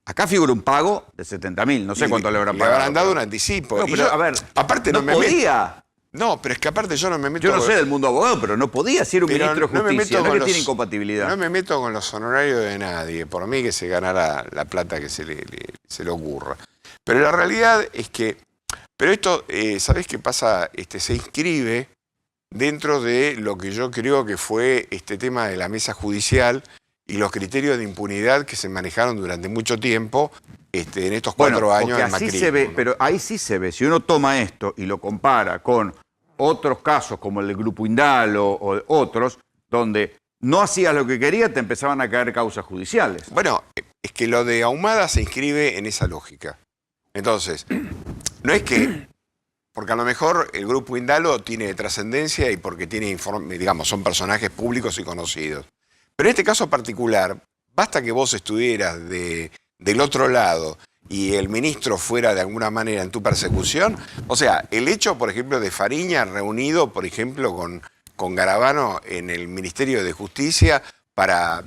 S5: Acá figura un pago de 70.000. No sé cuánto le habrán pagado.
S11: Le habrán dado un anticipo.
S5: No, pero, a ver,
S11: aparte
S5: no podía.
S11: No, pero es que aparte yo no me meto...
S5: Yo no sé del mundo abogado, pero no podía ser un ministro de Justicia. No, que tiene incompatibilidad.
S11: No me meto con los honorarios de nadie. Por mí que se ganara la plata que se le ocurra. Pero la realidad es que... Pero esto, ¿sabés qué pasa? Se inscribe dentro de lo que yo creo que fue este tema de la mesa judicial y los criterios de impunidad que se manejaron durante mucho tiempo en estos 4 años del macrismo.
S5: Se ve, pero ahí sí se ve. Si uno toma esto y lo compara con otros casos como el del Grupo Indalo o otros, donde no hacías lo que querías, te empezaban a caer causas judiciales.
S11: Bueno, es que lo de Ahumada se inscribe en esa lógica. Entonces, no es que... Porque a lo mejor el Grupo Indalo tiene trascendencia y porque tiene digamos, son personajes públicos y conocidos. Pero en este caso particular, basta que vos estuvieras del otro lado y el ministro fuera de alguna manera en tu persecución. O sea, el hecho, por ejemplo, de Fariña reunido, por ejemplo, con Garabano en el Ministerio de Justicia para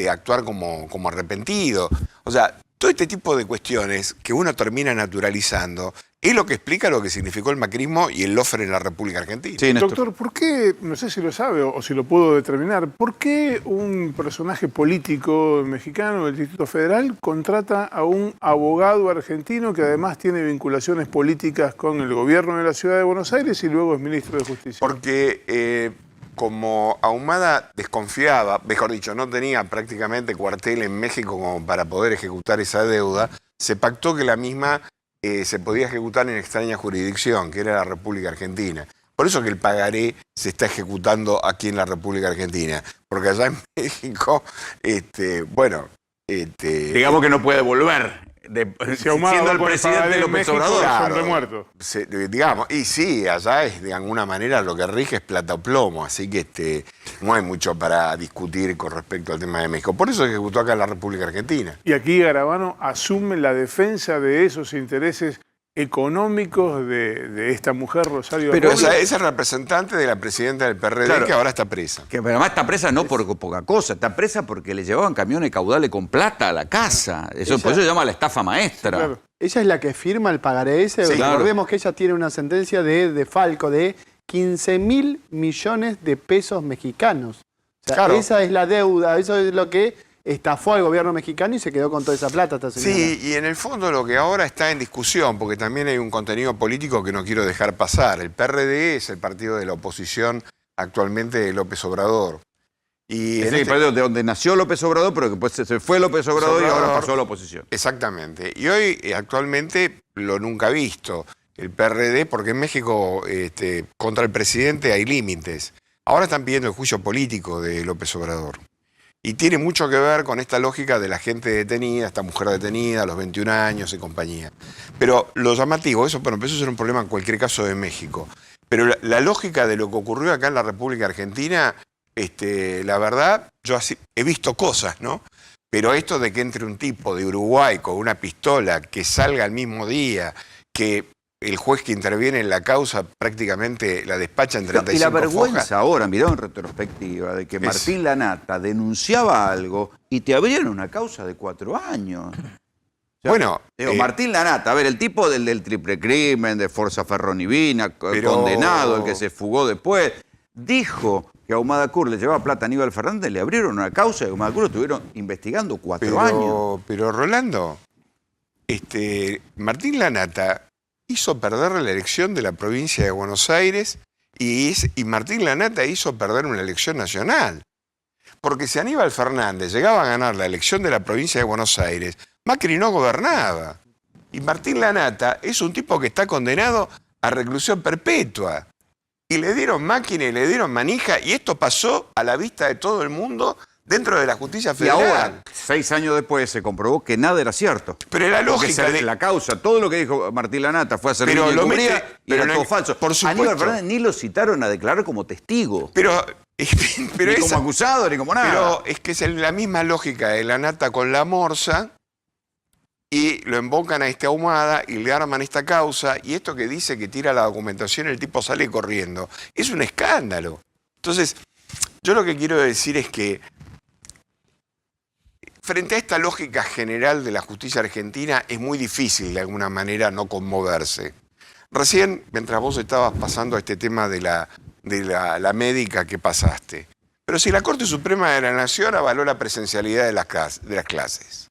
S11: actuar como arrepentido. O sea, todo este tipo de cuestiones que uno termina naturalizando es lo que explica lo que significó el macrismo y el lawfare en la República Argentina.
S18: Sí, doctor, ¿por qué, no sé si lo sabe o si lo puedo determinar, por qué un personaje político mexicano del Distrito Federal contrata a un abogado argentino que además tiene vinculaciones políticas con el gobierno de la Ciudad de Buenos Aires y luego es ministro de Justicia?
S11: Porque como Ahumada desconfiaba, mejor dicho, no tenía prácticamente cuartel en México como para poder ejecutar esa deuda, se pactó que la misma se podía ejecutar en extraña jurisdicción, que era la República Argentina. Por eso que el pagaré se está ejecutando aquí en la República Argentina. Porque allá en México,
S5: digamos que no puede volver. Siendo el presidente López Obrador.
S11: Claro, digamos, y sí, allá es de alguna manera lo que rige es plata o plomo, así que no hay mucho para discutir con respecto al tema de México. Por eso se ejecutó acá en la República Argentina.
S18: Y aquí Garabano asume la defensa de esos intereses económicos de esta mujer, Rosario.
S11: Pero esa es representante de la presidenta del PRD, claro, que ahora está presa.
S5: Pero además está presa no por poca cosa, está presa porque le llevaban camiones caudales con plata a la casa. Por eso se llama la estafa maestra.
S16: Sí, claro. Ella es la que firma el pagaré ese. Sí, recordemos que ella tiene una sentencia de Falco de 15.000 millones de pesos mexicanos.
S11: Claro.
S16: Esa es la deuda, eso es lo que estafó al gobierno mexicano y se quedó con toda esa plata esta señora.
S11: Sí, y en el fondo lo que ahora está en discusión, porque también hay un contenido político que no quiero dejar pasar. El PRD es el partido de la oposición actualmente de López Obrador. Y
S5: Es el partido de donde nació López Obrador, pero que después se fue López Obrador y ahora pasó a la oposición.
S11: Exactamente. Y hoy actualmente lo nunca visto. El PRD, porque en México contra el presidente hay límites. Ahora están pidiendo el juicio político de López Obrador. Y tiene mucho que ver con esta lógica de la gente detenida, esta mujer detenida a los 21 años y compañía. Pero lo llamativo, eso empezó a ser un problema en cualquier caso de México. Pero la lógica de lo que ocurrió acá en la República Argentina, la verdad, yo así he visto cosas, ¿no? Pero esto de que entre un tipo de Uruguay con una pistola, que salga al mismo día, que el juez que interviene en la causa prácticamente la despacha en 35
S5: Y la vergüenza
S11: fojas.
S5: ahora, mirado en retrospectiva, de que Martín Lanata denunciaba algo y te abrieron una causa de 4 años. O sea,
S11: bueno,
S5: Martín Lanata, a ver, el tipo del triple crimen, de Forza Ferronivina, condenado, el que se fugó después, dijo que a Ahumada Kurd le llevaba plata a Aníbal Fernández, le abrieron una causa y a Ahumada Kurd lo estuvieron investigando 4 años.
S11: Pero Rolando, Martín Lanata hizo perder la elección de la provincia de Buenos Aires y Martín Lanata hizo perder una elección nacional. Porque si Aníbal Fernández llegaba a ganar la elección de la provincia de Buenos Aires, Macri no gobernaba. Y Martín Lanata es un tipo que está condenado a reclusión perpetua. Y le dieron máquina y le dieron manija, y esto pasó a la vista de todo el mundo dentro de la justicia federal.
S5: Y ahora, 6 años después, se comprobó que nada era cierto.
S11: Pero la lógica
S5: de la causa, todo lo que dijo Martín Lanata fue a servir y era todo falso.
S11: Por supuesto.
S5: Aníbal Fernández ni lo citaron a declarar como testigo.
S11: Pero
S5: ni como acusado, ni como nada.
S11: Pero es que es la misma lógica de Lanata con la Morsa, y lo invocan a Ahumada y le arman esta causa, y esto que dice que tira la documentación, el tipo sale corriendo. Es un escándalo. Entonces, yo lo que quiero decir es que frente a esta lógica general de la justicia argentina, es muy difícil de alguna manera no conmoverse. Recién, mientras vos estabas pasando a este tema de la médica que pasaste, pero si la Corte Suprema de la Nación avaló la presencialidad de las clases.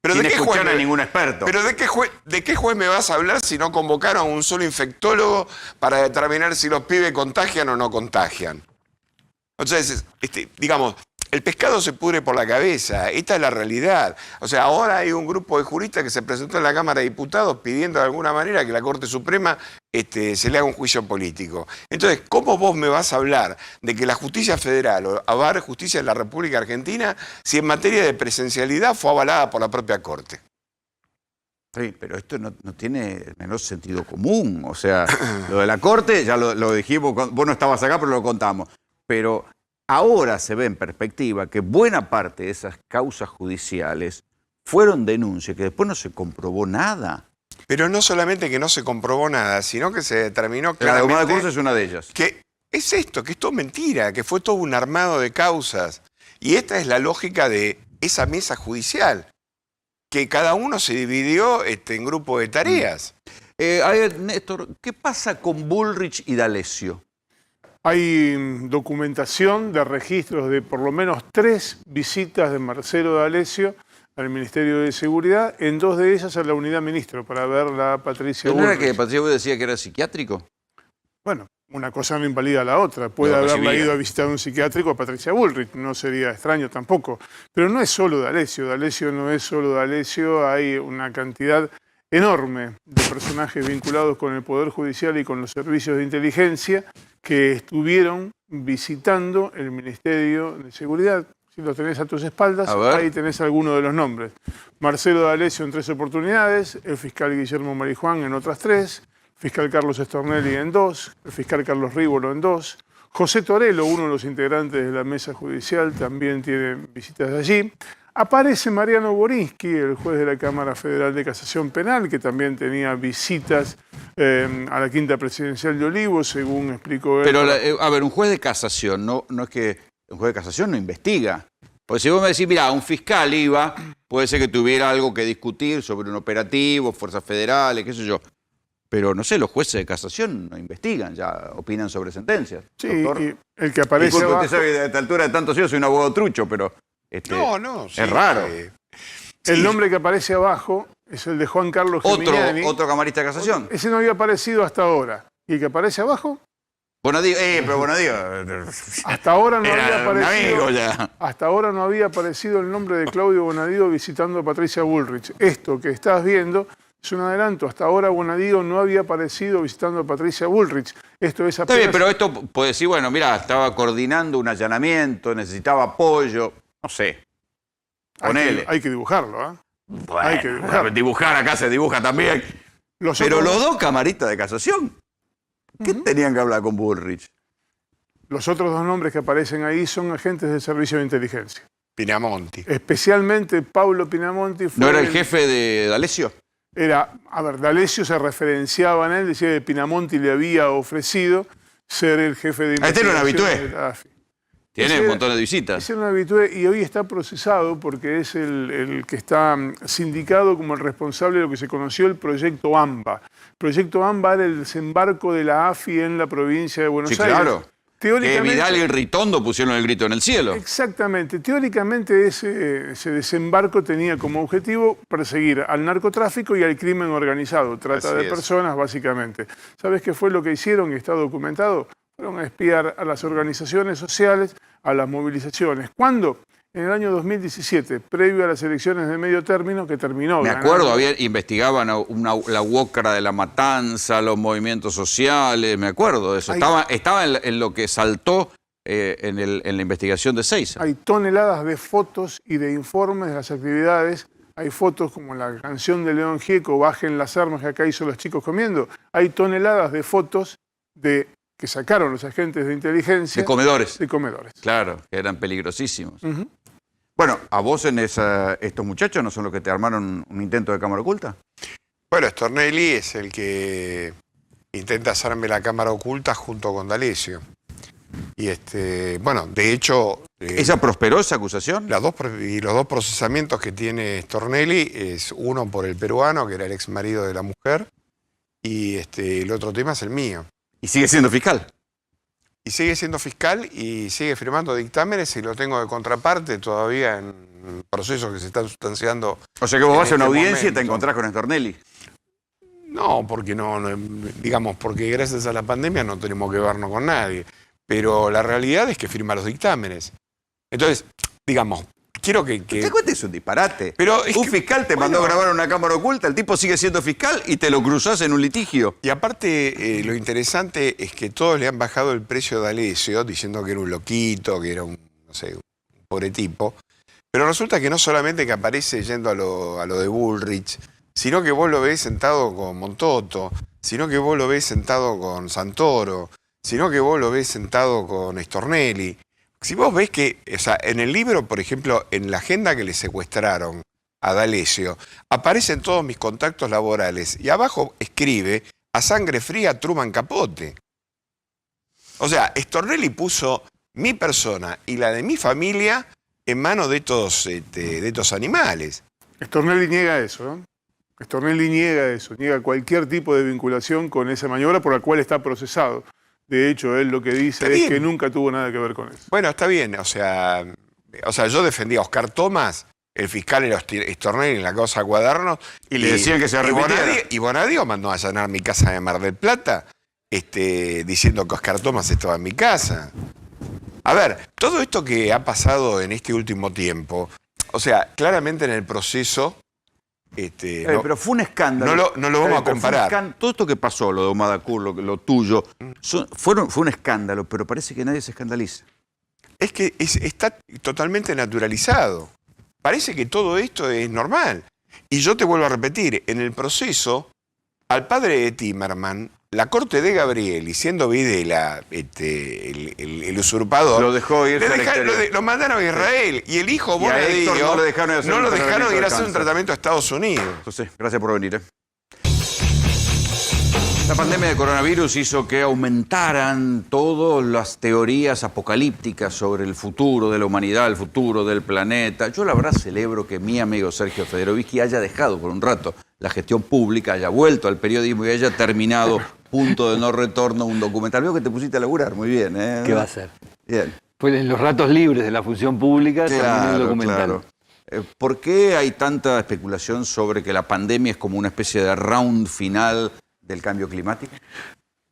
S11: Pero
S5: sin
S11: ¿de qué
S5: escuchar
S11: juez
S5: a ningún experto.
S11: Pero ¿de qué juez me vas a hablar si no convocaron a un solo infectólogo para determinar si los pibes contagian o no contagian? Entonces, digamos, el pescado se pudre por la cabeza. Esta es la realidad. O sea, ahora hay un grupo de juristas que se presentó en la Cámara de Diputados pidiendo de alguna manera que la Corte Suprema se le haga un juicio político. Entonces, ¿cómo vos me vas a hablar de que la justicia federal o haber justicia en la República Argentina si en materia de presencialidad fue avalada por la propia Corte?
S5: Sí, pero esto no tiene el menor sentido común. O sea, lo de la Corte, ya lo dijimos, vos no estabas acá, pero lo contamos. Pero ahora se ve en perspectiva que buena parte de esas causas judiciales fueron denuncias que después no se comprobó nada.
S11: Pero no solamente que no se comprobó nada, sino que se determinó claramente...
S5: La de Ahumada Kurd es una de ellas.
S11: Que es esto, que es todo mentira, que fue todo un armado de causas. Y esta es la lógica de esa mesa judicial, que cada uno se dividió en grupo de tareas.
S5: Néstor, ¿qué pasa con Bullrich y D'Alessio?
S18: Hay documentación de registros de por lo menos 3 visitas de Marcelo D'Alessio al Ministerio de Seguridad, en 2 de ellas a la unidad ministro, para verla a Patricia Bullrich.
S5: ¿No era que Patricia Bullrich decía que era psiquiátrico?
S18: Bueno, una cosa no invalida a la otra. Puede haberla ido a visitar a un psiquiátrico a Patricia Bullrich, no sería extraño tampoco. Pero no es solo D'Alessio, D'Alessio no es solo D'Alessio, hay una cantidad enorme de personajes vinculados con el Poder Judicial y con los servicios de inteligencia que estuvieron visitando el Ministerio de Seguridad. Si lo tenés a tus espaldas, ahí tenés algunos de los nombres. Marcelo D'Alessio en 3 oportunidades, el fiscal Guillermo Marijuán en otras 3, el fiscal Carlos Stornelli en 2, el fiscal Carlos Rívolo en 2, José Torello, uno de los integrantes de la mesa judicial, también tiene visitas de allí. Aparece Mariano Borinsky, el juez de la Cámara Federal de Casación Penal, que también tenía visitas a la Quinta Presidencial de Olivos, según explicó él.
S5: Pero, a ver, un juez de casación, no es que un juez de casación no investiga. Porque si vos me decís, mira, un fiscal iba, puede ser que tuviera algo que discutir sobre un operativo, fuerzas federales, qué sé yo. pero no sé, los jueces de casación no investigan, ya opinan sobre sentencias.
S18: Sí,
S5: doctor.
S18: y el que aparece
S5: Disculpe,
S18: abajo...
S5: usted sabe, a esta altura de tantos años soy un abogado trucho, pero
S11: sí,
S5: es raro.
S18: El nombre que aparece abajo es el de Juan Carlos Geminiani.
S5: Otro camarista de casación.
S18: Ese no había aparecido hasta ahora. ¿Y el que aparece abajo?
S5: Bonadío, pero Bonadío...
S18: Hasta ahora no
S5: era
S18: había
S5: un
S18: aparecido.
S5: amigo ya.
S18: Hasta ahora no había aparecido el nombre de Claudio Bonadío visitando a Patricia Bullrich. Esto que estás viendo es un adelanto. Hasta ahora Bonadío no había aparecido visitando a Patricia Bullrich. Esto es
S5: Está bien, pero esto puede decir, bueno, mira, estaba coordinando un allanamiento, necesitaba apoyo, no sé. Ponele.
S18: Hay que dibujarlo, ¿eh?
S5: Bueno,
S18: hay que dibujarlo.
S5: Dibujar acá se dibuja también. Pero los dos camaristas de casación, ¿qué tenían que hablar con Bullrich?
S18: Los otros dos nombres que aparecen ahí son agentes del servicio de inteligencia.
S11: Pinamonti.
S18: Especialmente Paulo Pinamonti fue...
S5: ¿No era el jefe de D'Alessio?
S18: D'Alessio se referenciaba en él, decía que Pinamonti le había ofrecido ser el jefe de
S5: Este era un
S18: investigación
S5: habitué.
S18: de la AFI.
S5: Tiene un montón de visitas.
S18: Es un habitué y hoy está procesado porque es el que está sindicado como el responsable de lo que se conoció el Proyecto AMBA. El Proyecto AMBA era el desembarco de la AFI en la provincia de Buenos Aires.
S5: Claro. Que Vidal y Ritondo pusieron el grito en el cielo.
S18: Exactamente. Teóricamente ese desembarco tenía como objetivo perseguir al narcotráfico y al crimen organizado, trata de personas básicamente. ¿Sabes qué fue lo que hicieron y está documentado? Fueron a espiar a las organizaciones sociales, a las movilizaciones. ¿Cuándo? En el año 2017, previo a las elecciones de medio término que terminó.
S5: Me acuerdo, investigaban la UOCRA de la Matanza, los sociales, me acuerdo de eso. Estaba en lo que saltó en la investigación de Seiza.
S18: Hay toneladas de fotos y de informes de las actividades. Hay fotos como la canción de León Gieco, Bajen las armas que acá hizo los chicos comiendo. Hay toneladas de fotos que sacaron los agentes de inteligencia.
S5: De comedores.
S18: De comedores.
S5: Claro, que eran peligrosísimos. Bueno, ¿a vos estos muchachos no son los que te armaron un intento de cámara oculta?
S11: Bueno, Stornelli es el que intenta hacerme la cámara oculta junto con D'Alessio. Y bueno, de hecho...
S5: ¿Esa prosperó esa acusación?
S11: Los dos procesamientos que tiene Stornelli es uno por el peruano, que era el ex marido de la mujer, y el otro tema es el mío.
S5: ¿Y sigue siendo fiscal?
S11: Y sigue siendo fiscal y sigue firmando dictámenes y lo tengo de contraparte todavía en procesos que se están sustanciando.
S5: O sea que vos vas a una audiencia y te encontrás con Stornelli.
S11: No, porque digamos, porque gracias a la pandemia no tenemos que vernos con nadie. Pero la realidad es que firma los dictámenes. Entonces, digamos, quiero que...
S5: ¿Te cuentes? Es un disparate.
S11: Pero
S5: un fiscal te mandó a grabar una cámara oculta, el tipo sigue siendo fiscal y te lo cruzás en un litigio.
S11: Y aparte, lo interesante es que todos le han bajado el precio de D'Alessio, diciendo que era un loquito, que era un pobre tipo. Pero resulta que no solamente que aparece yendo a lo de Bullrich, sino que vos lo ves sentado con Montoto, sino que vos lo ves sentado con Santoro, sino que vos lo ves sentado con Stornelli. Si vos ves que, en el libro, por ejemplo, en la agenda que le secuestraron a D'Alessio, aparecen todos mis contactos laborales y abajo escribe a sangre fría Truman Capote. O sea, Stornelli puso mi persona y la de mi familia en manos de estos animales.
S18: Stornelli niega eso, ¿no? Stornelli niega eso, niega cualquier tipo de vinculación con esa maniobra por la cual está procesado. De hecho, él lo que dice es que nunca tuvo nada que ver con eso.
S11: Bueno, está bien. O sea, yo defendía a Oscar Tomás, el fiscal era Stornelli en la causa Cuadernos.
S5: Y le decían que se arrepintiera.
S11: Y Bonadío mandó a allanar mi casa de Mar del Plata, diciendo que Oscar Tomás estaba en mi casa. A ver, todo esto que ha pasado en este último tiempo, o sea, claramente en el proceso...
S5: pero fue un escándalo.
S11: No lo vamos a comparar.
S5: Todo esto que pasó, lo de Humadacur, lo tuyo, fue un escándalo, pero parece que nadie se escandaliza.
S11: Es que está totalmente naturalizado. Parece que todo esto es normal. Y yo te vuelvo a repetir, en el proceso, al padre de Timerman, la corte de Gabrieli, siendo Videla el usurpador,
S5: lo dejó ir
S11: lo mandaron a Israel. Y el hijo Bonadío
S5: no lo dejaron
S11: ir a hacer un tratamiento a Estados Unidos.
S5: José, gracias por venir. La pandemia de coronavirus hizo que aumentaran todas las teorías apocalípticas sobre el futuro de la humanidad, el futuro del planeta. Yo la verdad celebro que mi amigo Sergio Federovsky haya dejado por un rato la gestión pública, haya vuelto al periodismo y haya terminado Punto de No Retorno, un documental. Veo que te pusiste a laburar, muy bien.
S12: ¿Qué va a ser?
S5: Bien.
S12: Pues en los ratos libres de la función pública terminé el documental.
S5: Claro. ¿Por qué hay tanta especulación sobre que la pandemia es como una especie de round final del cambio climático?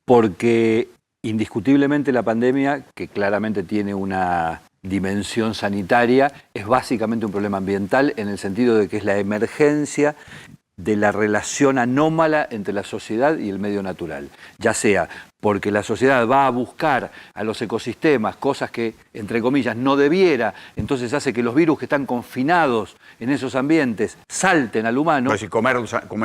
S12: Porque indiscutiblemente la pandemia, que claramente tiene una dimensión sanitaria, es básicamente un problema ambiental en el sentido de que es la emergencia de la relación anómala entre la sociedad y el medio natural, ya sea porque la sociedad va a buscar a los ecosistemas cosas que, entre comillas, no debiera, entonces hace que los virus que están confinados en esos ambientes salten al humano.
S5: Pues si comer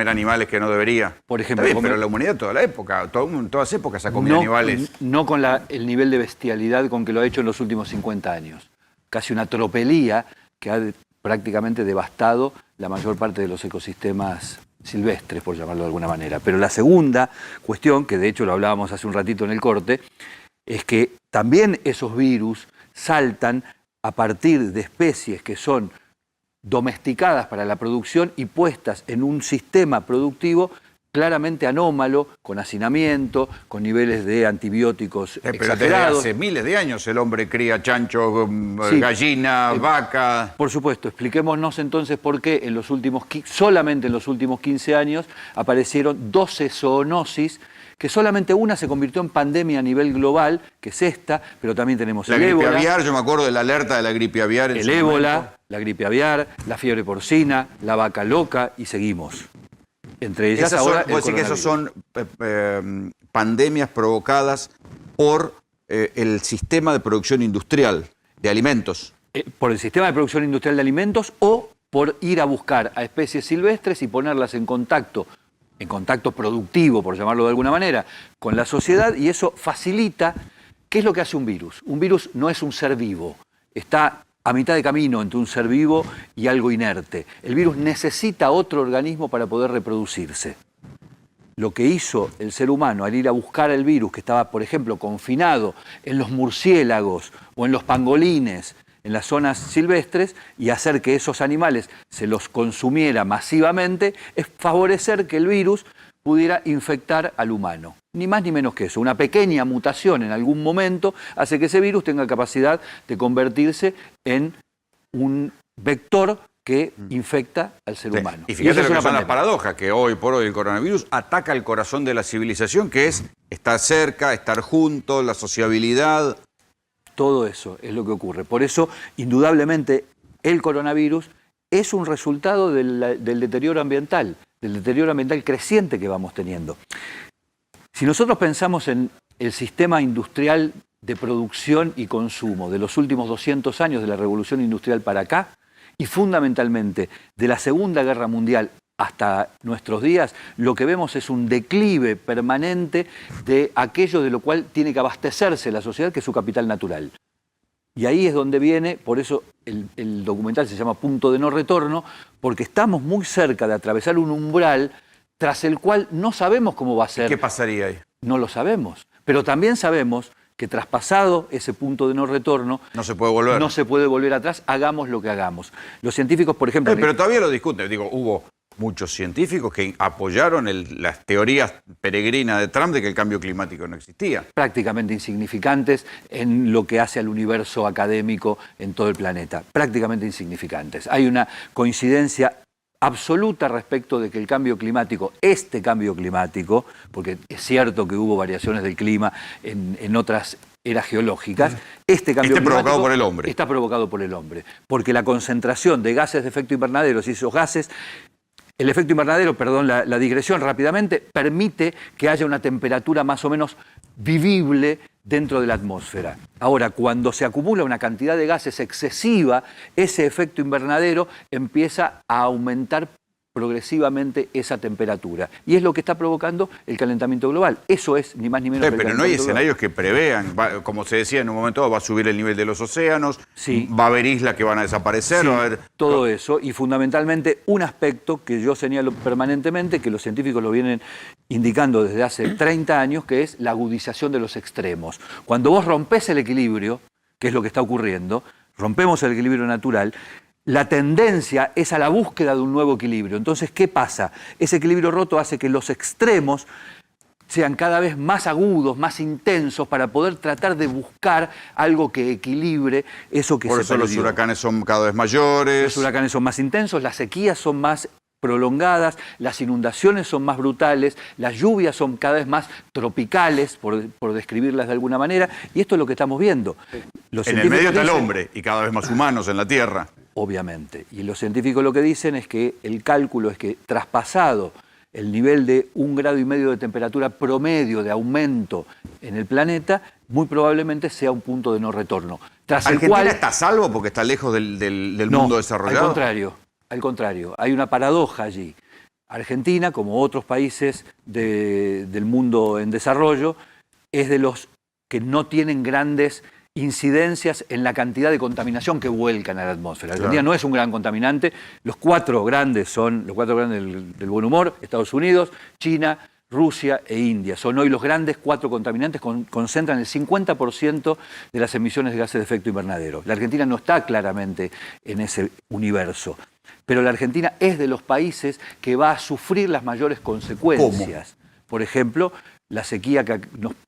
S5: animales que no debería.
S12: Por ejemplo,
S5: bien, pero la humanidad toda la época, en todas épocas ha comido animales.
S12: No con el nivel de bestialidad con que lo ha hecho en los últimos 50 años. Casi una tropelía que ha prácticamente devastado la mayor parte de los ecosistemas silvestres, por llamarlo de alguna manera. Pero la segunda cuestión, que de hecho lo hablábamos hace un ratito en el corte, es que también esos virus saltan a partir de especies que son domesticadas para la producción y puestas en un sistema productivo claramente anómalo, con hacinamiento, con niveles de antibióticos exagerados.
S5: Pero desde hace miles de años el hombre cría chancho, gallina, vaca.
S12: Por supuesto, expliquémonos entonces por qué solamente en los últimos 15 años aparecieron 12 zoonosis, que solamente una se convirtió en pandemia a nivel global, que es esta, pero también tenemos el ébola. La gripe aviar,
S5: yo me acuerdo de la alerta de la gripe aviar.
S12: El ébola, la gripe aviar, la fiebre porcina, la vaca loca y seguimos. Entre ellas ahora el
S5: coronavirus. Que esos son pandemias provocadas por el sistema de producción industrial de alimentos.
S12: Por el sistema de producción industrial de alimentos o por ir a buscar a especies silvestres y ponerlas en contacto productivo, por llamarlo de alguna manera, con la sociedad, y eso facilita. ¿Qué es lo que hace un virus? Un virus no es un ser vivo, está a mitad de camino entre un ser vivo y algo inerte. El virus necesita otro organismo para poder reproducirse. Lo que hizo el ser humano al ir a buscar el virus, que estaba, por ejemplo, confinado en los murciélagos o en los pangolines, en las zonas silvestres, y hacer que esos animales se los consumiera masivamente, es favorecer que el virus pudiera infectar al humano. Ni más ni menos que eso. Una pequeña mutación en algún momento hace que ese virus tenga capacidad de convertirse en un vector que infecta al ser humano.
S5: Y fíjate lo que son las paradojas, que hoy por hoy el coronavirus ataca el corazón de la civilización, que es estar cerca, estar juntos, la sociabilidad.
S12: Todo eso es lo que ocurre. Por eso, indudablemente, el coronavirus es un resultado del deterioro ambiental creciente que vamos teniendo. Si nosotros pensamos en el sistema industrial de producción y consumo de los últimos 200 años de la Revolución Industrial para acá, y fundamentalmente de la Segunda Guerra Mundial hasta nuestros días, lo que vemos es un declive permanente de aquello de lo cual tiene que abastecerse la sociedad, que es su capital natural. Y ahí es donde viene, por eso el documental se llama Punto de No Retorno, porque estamos muy cerca de atravesar un umbral tras el cual no sabemos cómo va a ser.
S5: ¿Qué pasaría ahí?
S12: No lo sabemos, pero también sabemos que traspasado ese punto de no retorno,
S5: no se puede volver.
S12: No se puede volver atrás, hagamos lo que hagamos. Los científicos, por ejemplo...
S5: pero todavía lo discuten. Digo, hubo muchos científicos que apoyaron las teorías peregrinas de Trump de que el cambio climático no existía.
S12: Prácticamente insignificantes en lo que hace al universo académico en todo el planeta. Prácticamente insignificantes. Hay una coincidencia absoluta respecto de que el cambio climático, este cambio climático, porque es cierto que hubo variaciones del clima en otras eras geológicas, este cambio climático
S5: provocado por el hombre.
S12: Está provocado por el hombre, porque la concentración de gases de efecto invernadero y esos gases, el efecto invernadero, perdón, la digresión rápidamente, permite que haya una temperatura más o menos vivible dentro de la atmósfera. Ahora, cuando se acumula una cantidad de gases excesiva, ese efecto invernadero empieza a aumentar progresivamente esa temperatura. Y es lo que está provocando el calentamiento global. Eso es ni más ni menos que el
S6: pero no hay
S12: calentamiento
S6: escenarios que prevean, como se decía en un momento, va a subir el nivel de los océanos,
S12: sí,
S6: va a haber islas que van a desaparecer,
S12: sí,
S6: va a haber...
S12: todo eso, y fundamentalmente un aspecto que yo señalo permanentemente, que los científicos lo vienen indicando desde hace 30 años, que es la agudización de los extremos. Cuando vos rompés el equilibrio, que es lo que está ocurriendo, rompemos el equilibrio natural, la tendencia es a la búsqueda de un nuevo equilibrio. Entonces, ¿qué pasa? Ese equilibrio roto hace que los extremos sean cada vez más agudos, más intensos, para poder tratar de buscar algo que equilibre eso que se perdió.
S6: Por eso los huracanes son cada vez mayores.
S12: Los huracanes son más intensos, las sequías son más prolongadas, las inundaciones son más brutales, las lluvias son cada vez más tropicales, por describirlas de alguna manera, y esto es lo que estamos viendo.
S6: En el medio está el hombre, y cada vez más humanos en la Tierra.
S12: Obviamente. Y los científicos lo que dicen es que el cálculo es que traspasado el nivel de 1,5 grados de temperatura promedio de aumento en el planeta, muy probablemente sea un punto de no retorno. Tras
S6: ¿Argentina
S12: el cual
S6: está a salvo porque está lejos del mundo desarrollado?
S12: Al contrario, hay una paradoja allí. Argentina, como otros países del mundo en desarrollo, es de los que no tienen grandes incidencias en la cantidad de contaminación que vuelcan a la atmósfera. Argentina no es un gran contaminante. Los cuatro grandes son los cuatro grandes del buen humor: Estados Unidos, China, Rusia e India. Son hoy los grandes 4 contaminantes, concentran el 50% de las emisiones de gases de efecto invernadero. La Argentina no está claramente en ese universo, pero la Argentina es de los países que va a sufrir las mayores consecuencias. ¿Cómo? Por ejemplo, la sequía que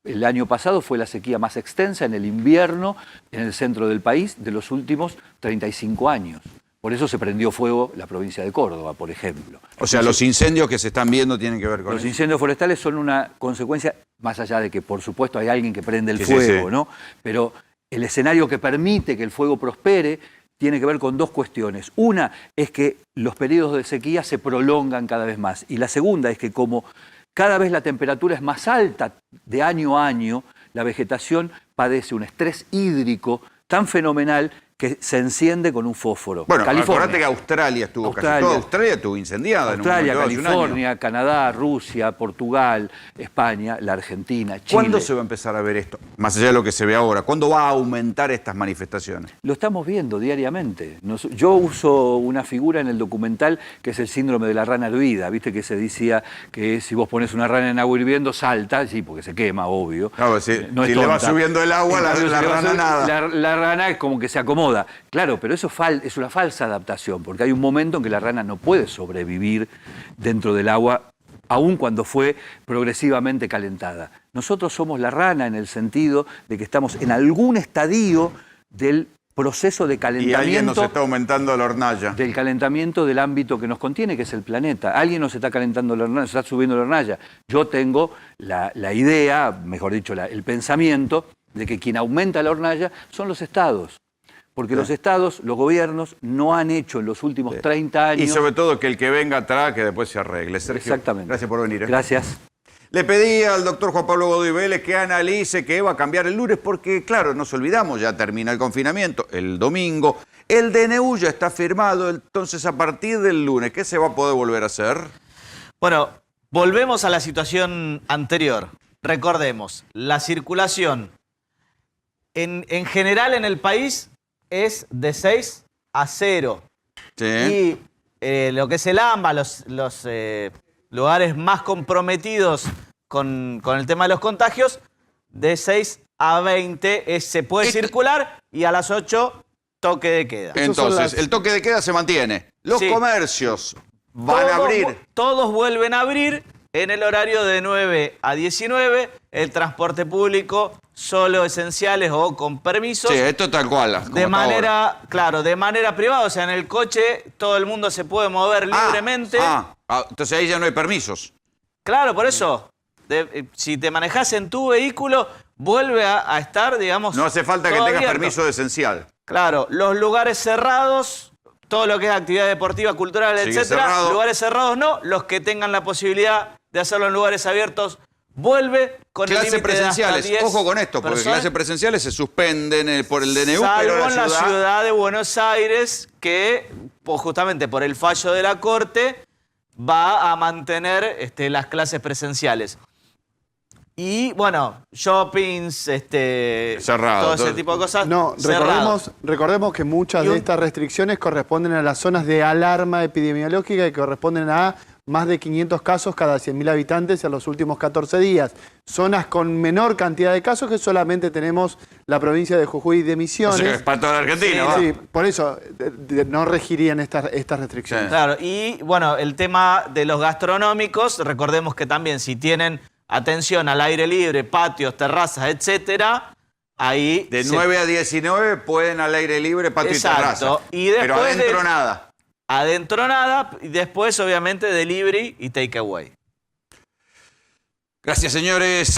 S12: el año pasado fue la sequía más extensa en el invierno en el centro del país de los últimos 35 años. Por eso se prendió fuego la provincia de Córdoba, por ejemplo.
S6: O sea, los incendios que se están viendo tienen que ver con eso.
S12: Los incendios forestales son una consecuencia, más allá de que, por supuesto, hay alguien que prende el fuego, ¿no? Pero el escenario que permite que el fuego prospere tiene que ver con 2 cuestiones. Una es que los periodos de sequía se prolongan cada vez más. Y la segunda es que, como cada vez la temperatura es más alta de año a año, la vegetación padece un estrés hídrico tan fenomenal que se enciende con un fósforo.
S6: Bueno, acordate que Australia estuvo casi toda Australia estuvo incendiada.
S12: Australia,
S6: en un momento,
S12: California, Canadá, Rusia, Portugal, España, la Argentina, Chile.
S6: ¿Cuándo se va a empezar a ver esto? Más allá de lo que se ve ahora, ¿cuándo va a aumentar estas manifestaciones?
S12: Lo estamos viendo diariamente. Yo uso una figura en el documental que es el síndrome de la rana hervida. Viste que se decía que si vos pones una rana en agua hirviendo, salta, sí, porque se quema, obvio.
S6: Claro, si le va subiendo el agua, la rana nada.
S12: La rana es como que se acomoda. Claro, pero eso es una falsa adaptación, porque hay un momento en que la rana no puede sobrevivir dentro del agua, aun cuando fue progresivamente calentada. Nosotros somos la rana en el sentido de que estamos en algún estadio del proceso de calentamiento.
S6: Y alguien nos está aumentando la hornalla.
S12: Del calentamiento del ámbito que nos contiene, que es el planeta. Alguien nos está calentando la hornalla, nos está subiendo la hornalla. Yo tengo la idea, mejor dicho, el pensamiento de que quien aumenta la hornalla son los estados. Porque los estados, los gobiernos, no han hecho en los últimos 30 años...
S6: Y sobre todo que el que venga atrás, que después se arregle. Sergio,
S12: exactamente.
S6: Gracias por venir.
S12: Gracias.
S6: Le pedí al doctor Juan Pablo Godoy Vélez que analice qué va a cambiar el lunes, porque, claro, nos olvidamos, ya termina el confinamiento, el domingo. El DNU ya está firmado, entonces a partir del lunes, ¿qué se va a poder volver a hacer?
S13: Bueno, volvemos a la situación anterior. Recordemos, la circulación en general en el país es de 6 a 0.
S6: Sí.
S13: Y lo que es el AMBA, los lugares más comprometidos con el tema de los contagios, de 6 a 20 se puede circular, y a las 8 toque de queda.
S6: Entonces, el toque de queda se mantiene. Los comercios van a abrir.
S13: Todos vuelven a abrir en el horario de 9 a 19. El transporte público, solo esenciales o con permisos.
S6: Sí, esto tal cual.
S13: De manera, claro, de manera privada. O sea, en el coche todo el mundo se puede mover libremente.
S6: Entonces ahí ya no hay permisos.
S13: Claro, por eso. Si te manejás en tu vehículo, vuelve a estar, digamos...
S6: No hace falta que tengas
S13: abierto.
S6: permiso de esencial.
S13: Claro, los lugares cerrados, todo lo que es actividad deportiva, cultural,
S6: sigue
S13: etcétera.
S6: Cerrado.
S13: Lugares cerrados no. Los que tengan la posibilidad de hacerlo en lugares abiertos, vuelve con
S6: clases
S13: el límite
S6: presenciales.
S13: de hasta 10
S6: Ojo con esto, porque
S13: personas.
S6: clases presenciales se suspenden por el DNU,
S13: Salvo
S6: pero
S13: en la ciudad de Buenos Aires, que justamente por el fallo de la Corte va a mantener las clases presenciales. Y bueno, shoppings,
S5: cerrado,
S13: todo ese tipo de cosas.
S16: No, recordemos que muchas de estas restricciones corresponden a las zonas de alarma epidemiológica y corresponden a más de 500 casos cada 100.000 habitantes en los últimos 14 días. Zonas con menor cantidad de casos que solamente tenemos la provincia de Jujuy y de Misiones.
S5: O sea, que es para toda la Argentina,
S16: Sí, por eso no regirían estas restricciones.
S13: Claro, y bueno, el tema de los gastronómicos, recordemos que también si tienen atención al aire libre, patios, terrazas, etcétera, ahí...
S5: De 9 a 19 pueden al aire libre, patio y terraza.
S13: Y después
S5: pero adentro nada.
S13: Adentro nada, y después obviamente delivery y takeaway.
S5: Gracias, señores.